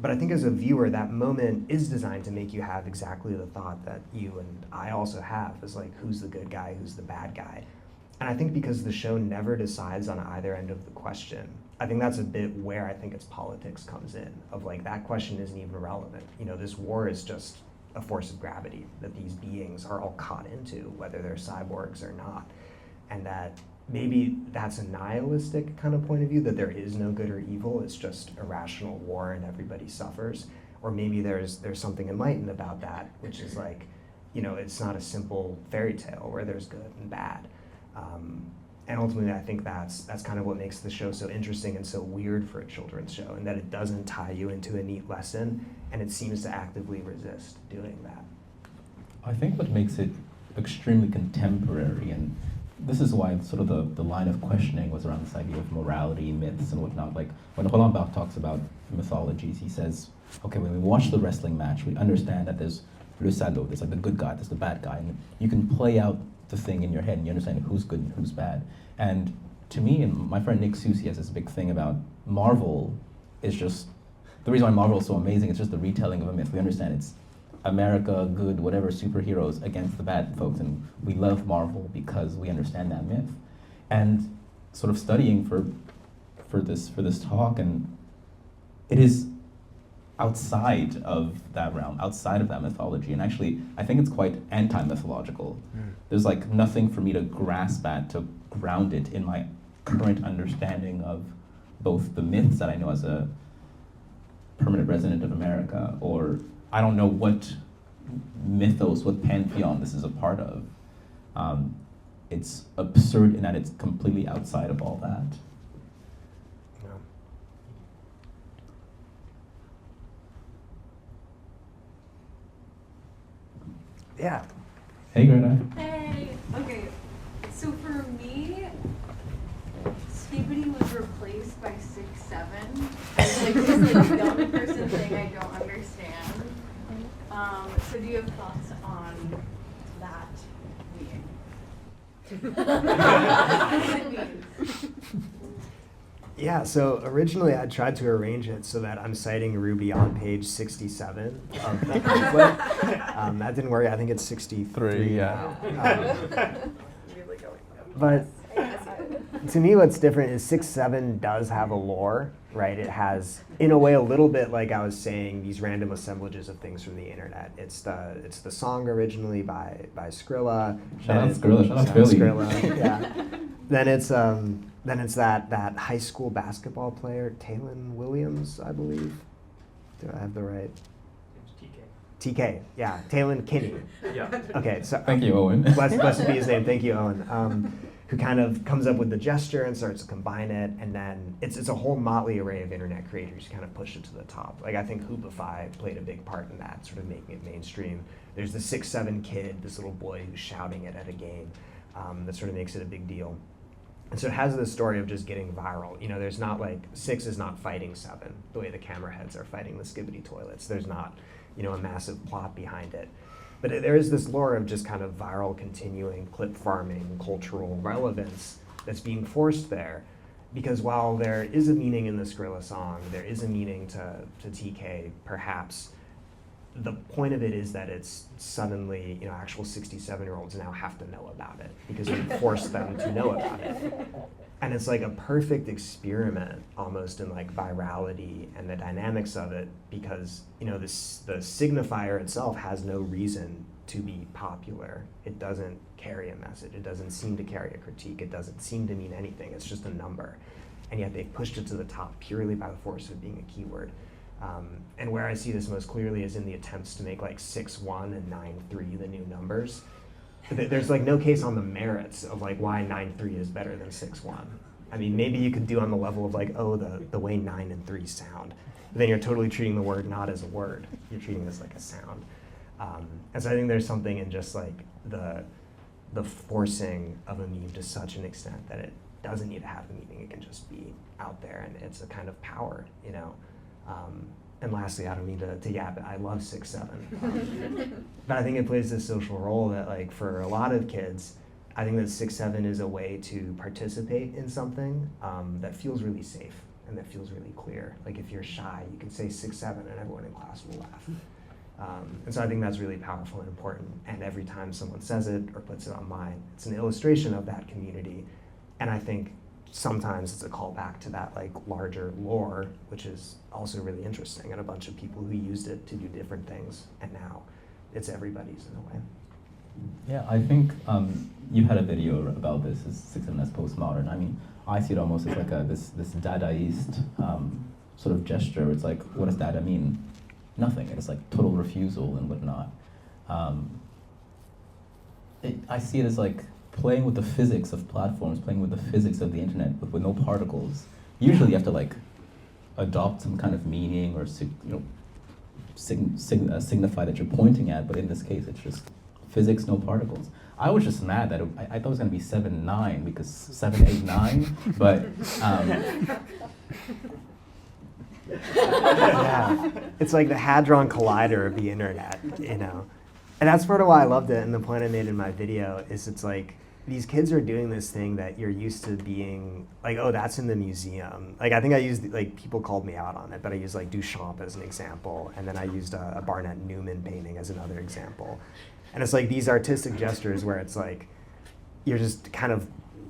But I think as a viewer, that moment is designed to make you have exactly the thought that you and I also have, is like, who's the good guy, who's the bad guy? And I think because the show never decides on either end of the question, I think that's a bit where I think its politics comes in, of like, that question isn't even relevant. You know, this war is just a force of gravity that these beings are all caught into, whether they're cyborgs or not. And that maybe that's a nihilistic kind of point of view, that there is no good or evil, it's just irrational war and everybody suffers. Or maybe there's something enlightened about that, which is like, you know, it's not a simple fairy tale where there's good and bad. And ultimately, I think that's kind of what makes the show so interesting and so weird for a children's show, and that it doesn't tie you into a neat lesson, and it seems to actively resist doing that. I think what makes it extremely contemporary, and this is why sort of the line of questioning was around this idea of morality, myths, and whatnot. Like when Roland Barthes talks about mythologies, he says, okay, when we watch the wrestling match, we understand that there's le salaud, there's like the good guy, there's the bad guy, and you can play out the thing in your head and you understand who's good and who's bad. And to me, and my friend Nick Susi has this big thing about Marvel is just, the reason why Marvel is so amazing, it's just the retelling of a myth. We understand it's America, good, whatever, superheroes against the bad folks, and we love Marvel because we understand that myth. And sort of studying for this talk, and it is outside of that realm, outside of that mythology, and actually I think it's quite anti-mythological. There's like nothing for me to grasp at, to ground it in my current understanding of both the myths that I know as a permanent resident of America, or I don't know what mythos, what pantheon this is a part of. It's absurd in that it's completely outside of all that. Yeah. Hey, Greta. Hey. Okay. So for me, Skibidi was replaced by 6'7". It's like this like young person thing I don't understand. So do you have thoughts on that meaning? Yeah, so originally I tried to arrange it so that I'm citing Ruby on page 67 of the pamphlet. That didn't work. I think it's 63 yeah. now. But to me, what's different is 6'7" does have a lore, right? It has, in a way, a little bit like I was saying, these random assemblages of things from the internet. It's the song originally by Skrilla. Shout out Skrilla. Shout out Philly. Skrilla, yeah. Then it's that high school basketball player, Taylon Williams, I believe. Do I have the right? TK, yeah, Taylon Kinney. Yeah. Okay, so Thank you, Owen. blessed be his name. Thank you, Owen. Who kind of comes up with the gesture and starts to combine it, and then it's a whole motley array of internet creators who kind of push it to the top. Like I think Hoopify played a big part in that, sort of making it mainstream. There's the 6'7" kid, this little boy who's shouting it at a game, that sort of makes it a big deal. And so it has this story of just getting viral. You know, there's not like, 6 is not fighting 7, the way the camera heads are fighting the Skibidi toilets. There's not, you know, a massive plot behind it. But there is this lore of just kind of viral, continuing clip farming, cultural relevance that's being forced there. Because while there is a meaning in the Skrilla song, there is a meaning to TK, perhaps, the point of it is that it's suddenly, you know, actual 67-year-olds now have to know about it because we forced them to know about it. And it's like a perfect experiment almost in like virality and the dynamics of it because, you know, the signifier itself has no reason to be popular. It doesn't carry a message. It doesn't seem to carry a critique. It doesn't seem to mean anything. It's just a number. And yet they pushed it to the top purely by the force of being a keyword. And where I see this most clearly is in the attempts to make like 6'1" and 9'3" the new numbers. There's like no case on the merits of like why 9'3" is better than 6'1". I mean, maybe you could do on the level of like, oh, the way 9 and 3 sound. But then you're totally treating the word not as a word. You're treating this like a sound. And so I think there's something in just like the forcing of a meme to such an extent that it doesn't need to have a meaning. It can just be out there, and it's a kind of power, you know. And lastly, I don't mean to yap it, I love 6'7". But I think it plays this social role that, like, for a lot of kids, I think that 6'7" is a way to participate in something that feels really safe and that feels really clear. Like, if you're shy, you can say 6'7" and everyone in class will laugh. And so I think that's really powerful and important. And every time someone says it or puts it online, it's an illustration of that community. And I think sometimes it's a callback to that like larger lore, which is also really interesting, and a bunch of people who used it to do different things, and now it's everybody's in a way. Yeah, I think you had a video about this, as 6'7" as postmodern. I mean, I see it almost as like this Dadaist sort of gesture. It's like, what does Dada mean? Nothing. It's like total refusal and whatnot. I see it as like playing with the physics of platforms, playing with the physics of the internet with no particles. Usually you have to like adopt some kind of meaning or signify that you're pointing at, but in this case it's just physics, no particles. I was just mad that I thought it was going to be 7-9 because 7, 8, 9, but Yeah, it's like the Hadron Collider of the internet, you know. And that's part of why I loved it, and the point I made in my video is it's like, these kids are doing this thing that you're used to being like, oh, that's in the museum. Like, I think I used, like, people called me out on it, but I used like Duchamp as an example, and then I used a Barnett Newman painting as another example. And it's like these artistic gestures where it's like, you're just kind of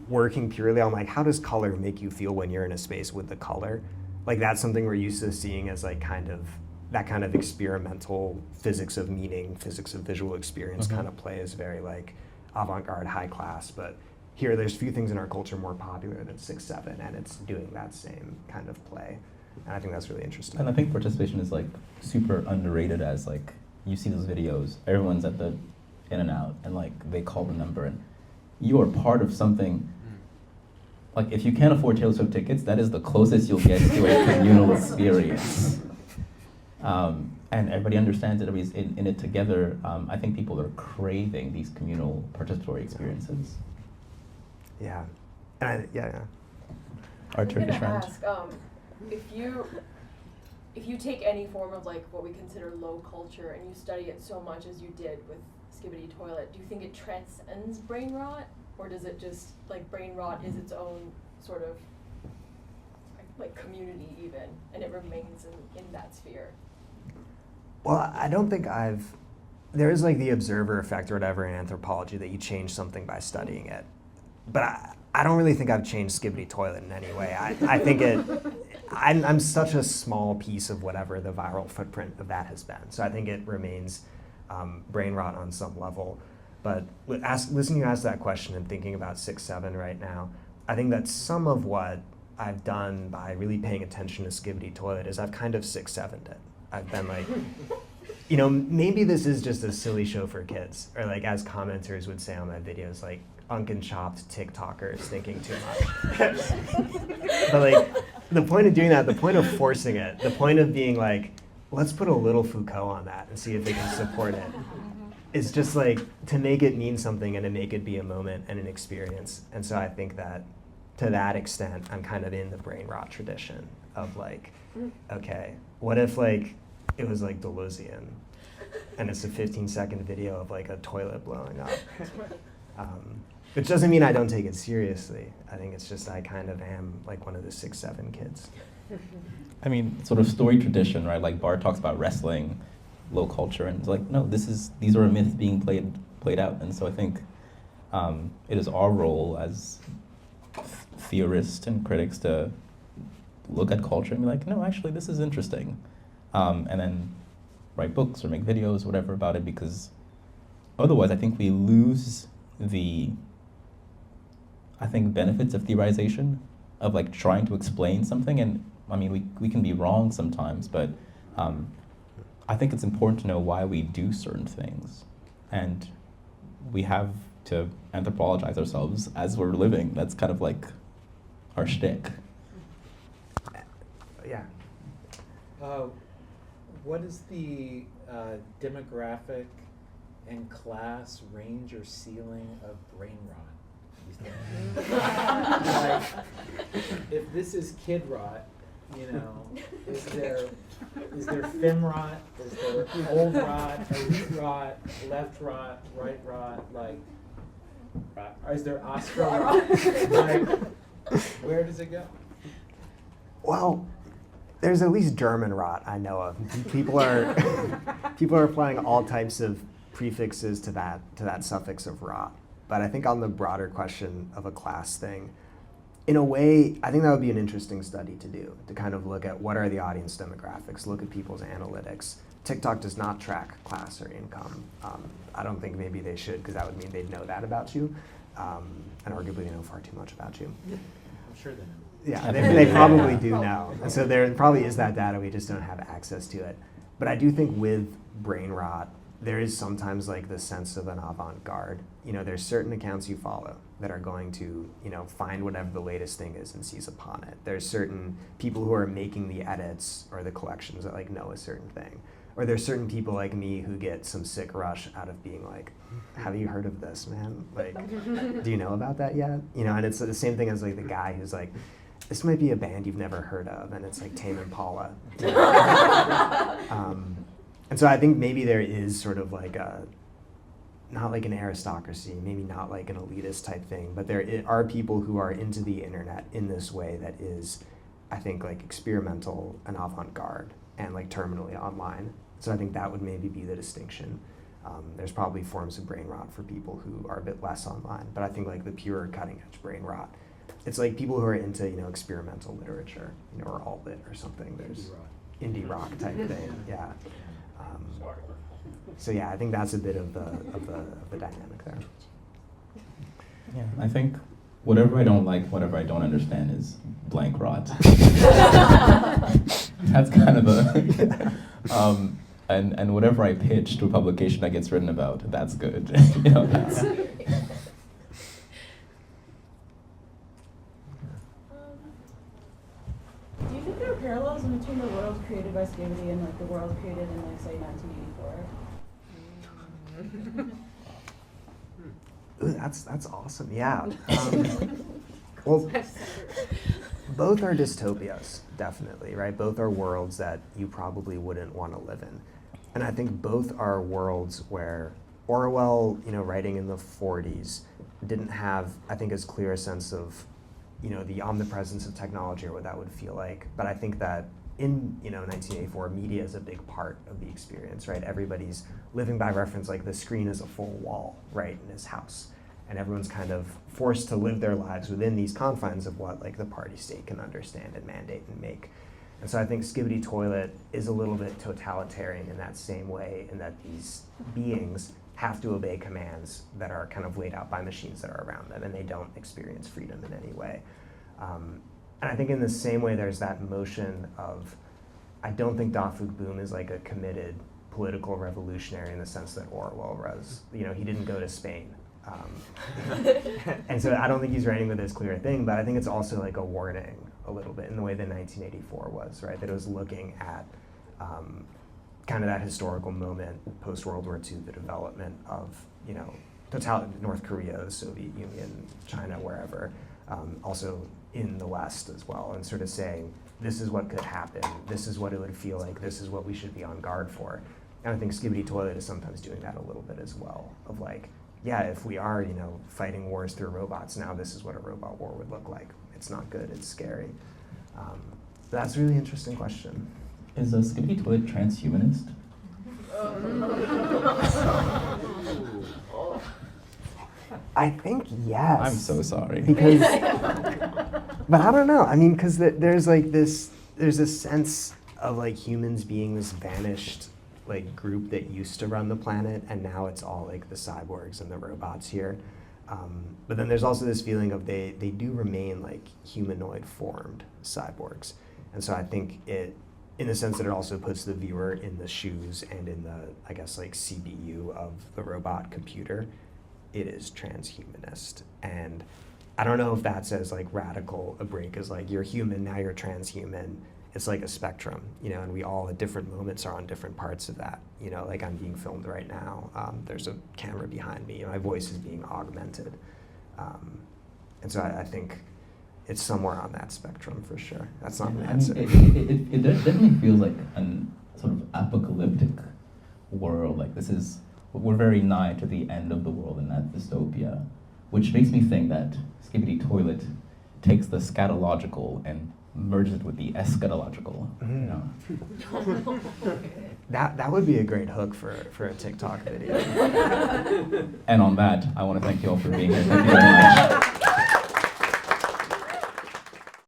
working purely on like, how does color make you feel when you're in a space with the color? Like, that's something we're used to seeing as like kind of, that kind of experimental physics of meaning, physics of visual experience kind of play is very like avant-garde, high class, but here there's few things in our culture more popular than 6'7", and it's doing that same kind of play. And I think that's really interesting. And I think participation is like super underrated, as like, you see those videos, everyone's at the in and out, and like they call the number, and you are part of something. Like, if you can't afford Taylor Swift tickets, that is the closest you'll get to a communal experience. And everybody understands it, everybody's in it together. I think people are craving these communal participatory experiences. Yeah. And yeah. Our I'm Turkish gonna friend. ask, if you take any form of like what we consider low culture and you study it so much as you did with Skibidi Toilet, do you think it transcends brain rot, or does it just, like, brain rot is its own sort of like community even, and it remains in that sphere? Well, I don't think there is like the observer effect or whatever in anthropology that you change something by studying it. But I don't really think I've changed Skibidi Toilet in any way. I think I'm such a small piece of whatever the viral footprint of that has been. So I think it remains brain rot on some level. But listening to you ask that question and thinking about 6-7 right now, I think that some of what I've done by really paying attention to Skibidi Toilet is I've kind of 6-7'd it. I've been like, maybe this is just a silly show for kids, or like as commenters would say on my videos, like unchopped TikTokers thinking too much. But like the point of doing that, the point of forcing it, the point of being like, let's put a little Foucault on that and see if it can support it, is just like to make it mean something and to make it be a moment and an experience. And so I think that to that extent, I'm kind of in the brain rot tradition of like, okay, what if like it was like Deleuzian and it's a 15-second video of like a toilet blowing up? Which doesn't mean I don't take it seriously. I think it's just I kind of am like one of the 6-7 kids. I mean, sort of story tradition, right? Like Bart talks about wrestling, low culture, and it's like, no, these are myths being played out. And so I think it is our role as theorists and critics to look at culture and be like, no, actually, this is interesting. And then write books or make videos, whatever about it, because otherwise I think we lose the, benefits of theorization, of like trying to explain something. And I mean, we can be wrong sometimes, but I think it's important to know why we do certain things. And we have to anthropologize ourselves as we're living. That's kind of like our shtick. Yeah. What is the demographic and class range or ceiling of brain rot? Like, if this is kid rot, is there fem rot? Is there old rot, elite rot, left rot, right rot? Like, is there Oscar rot? Like, where does it go? Well, there's at least German rot I know of. People are applying all types of prefixes to that suffix of rot. But I think on the broader question of a class thing, in a way, I think that would be an interesting study to do, to kind of look at what are the audience demographics, look at people's analytics. TikTok does not track class or income. I don't think maybe they should, because that would mean they'd know that about you. And arguably they know far too much about you. I'm sure they know. Yeah, they probably do know. And so there probably is that data, we just don't have access to it. But I do think with brain rot, there is sometimes like the sense of an avant-garde. There's certain accounts you follow that are going to, find whatever the latest thing is and seize upon it. There's certain people who are making the edits or the collections that like know a certain thing. Or there's certain people like me who get some sick rush out of being like, have you heard of this, man? Like, do you know about that yet? And it's the same thing as like the guy who's like, this might be a band you've never heard of, and it's like Tame Impala. And so I think maybe there is sort of like not like an aristocracy, maybe not like an elitist type thing, but there are people who are into the internet in this way that is, I think, like experimental and avant-garde and like terminally online. So I think that would maybe be the distinction. There's probably forms of brain rot for people who are a bit less online, but I think like the pure cutting edge brain rot, it's like people who are into, experimental literature, or alt-lit or something. There's indie rock type thing, yeah. So yeah, I think that's a bit of the dynamic there. Yeah, I think whatever I don't like, whatever I don't understand is blank rot. That's kind of and whatever I pitch to a publication that gets written about, that's good. That's, created by Skibidi and like the world created in like say 1984? Ooh, that's awesome. Yeah. Well, both are dystopias, definitely, right? Both are worlds that you probably wouldn't want to live in. And I think both are worlds where Orwell, writing in the 40s, didn't have, I think, as clear a sense of, the omnipresence of technology or what that would feel like. But I think that in, 1984, media is a big part of the experience, right? Everybody's living by reference, like the screen is a full wall, right, in his house. And everyone's kind of forced to live their lives within these confines of what like the party state can understand and mandate and make. And so I think Skibidi Toilet is a little bit totalitarian in that same way, in that these beings have to obey commands that are kind of laid out by machines that are around them, and they don't experience freedom in any way. And I think in the same way there's that motion of, I don't think Da Fook Boom is like a committed political revolutionary in the sense that Orwell was. He didn't go to Spain. And so I don't think he's writing with this clear thing, but I think it's also like a warning a little bit in the way that 1984 was, right? That it was looking at kind of that historical moment post-World War II, the development of, North Korea, the Soviet Union, China, wherever, also in the West as well, and sort of saying, this is what could happen, this is what it would feel like, this is what we should be on guard for. And I think Skibidi Toilet is sometimes doing that a little bit as well, of like, yeah, if we are, fighting wars through robots now, this is what a robot war would look like. It's not good, it's scary. That's a really interesting question. Is Skibidi Toilet transhumanist? I think yes. I'm so sorry. Because, but I don't know. I mean, because there's like this, there's a sense of like humans being this vanished like group that used to run the planet, and now it's all like the cyborgs and the robots here. But then there's also this feeling of they do remain like humanoid formed cyborgs. And so I think it, in the sense that it also puts the viewer in the shoes and in the, I guess, like CBU of the robot computer, it is transhumanist. And I don't know if that's as like radical a break as like you're human, now you're transhuman. It's like a spectrum, and we all at different moments are on different parts of that. Like I'm being filmed right now. There's a camera behind me. My voice is being augmented. And so I think it's somewhere on that spectrum for sure. That's not an answer. It definitely feels like an sort of apocalyptic world. Like we're very nigh to the end of the world in that dystopia, which makes me think that Skibidi Toilet takes the scatological and merges it with the eschatological. That would be a great hook for a TikTok video. And on that, I want to thank you all for being here. Thank you very much.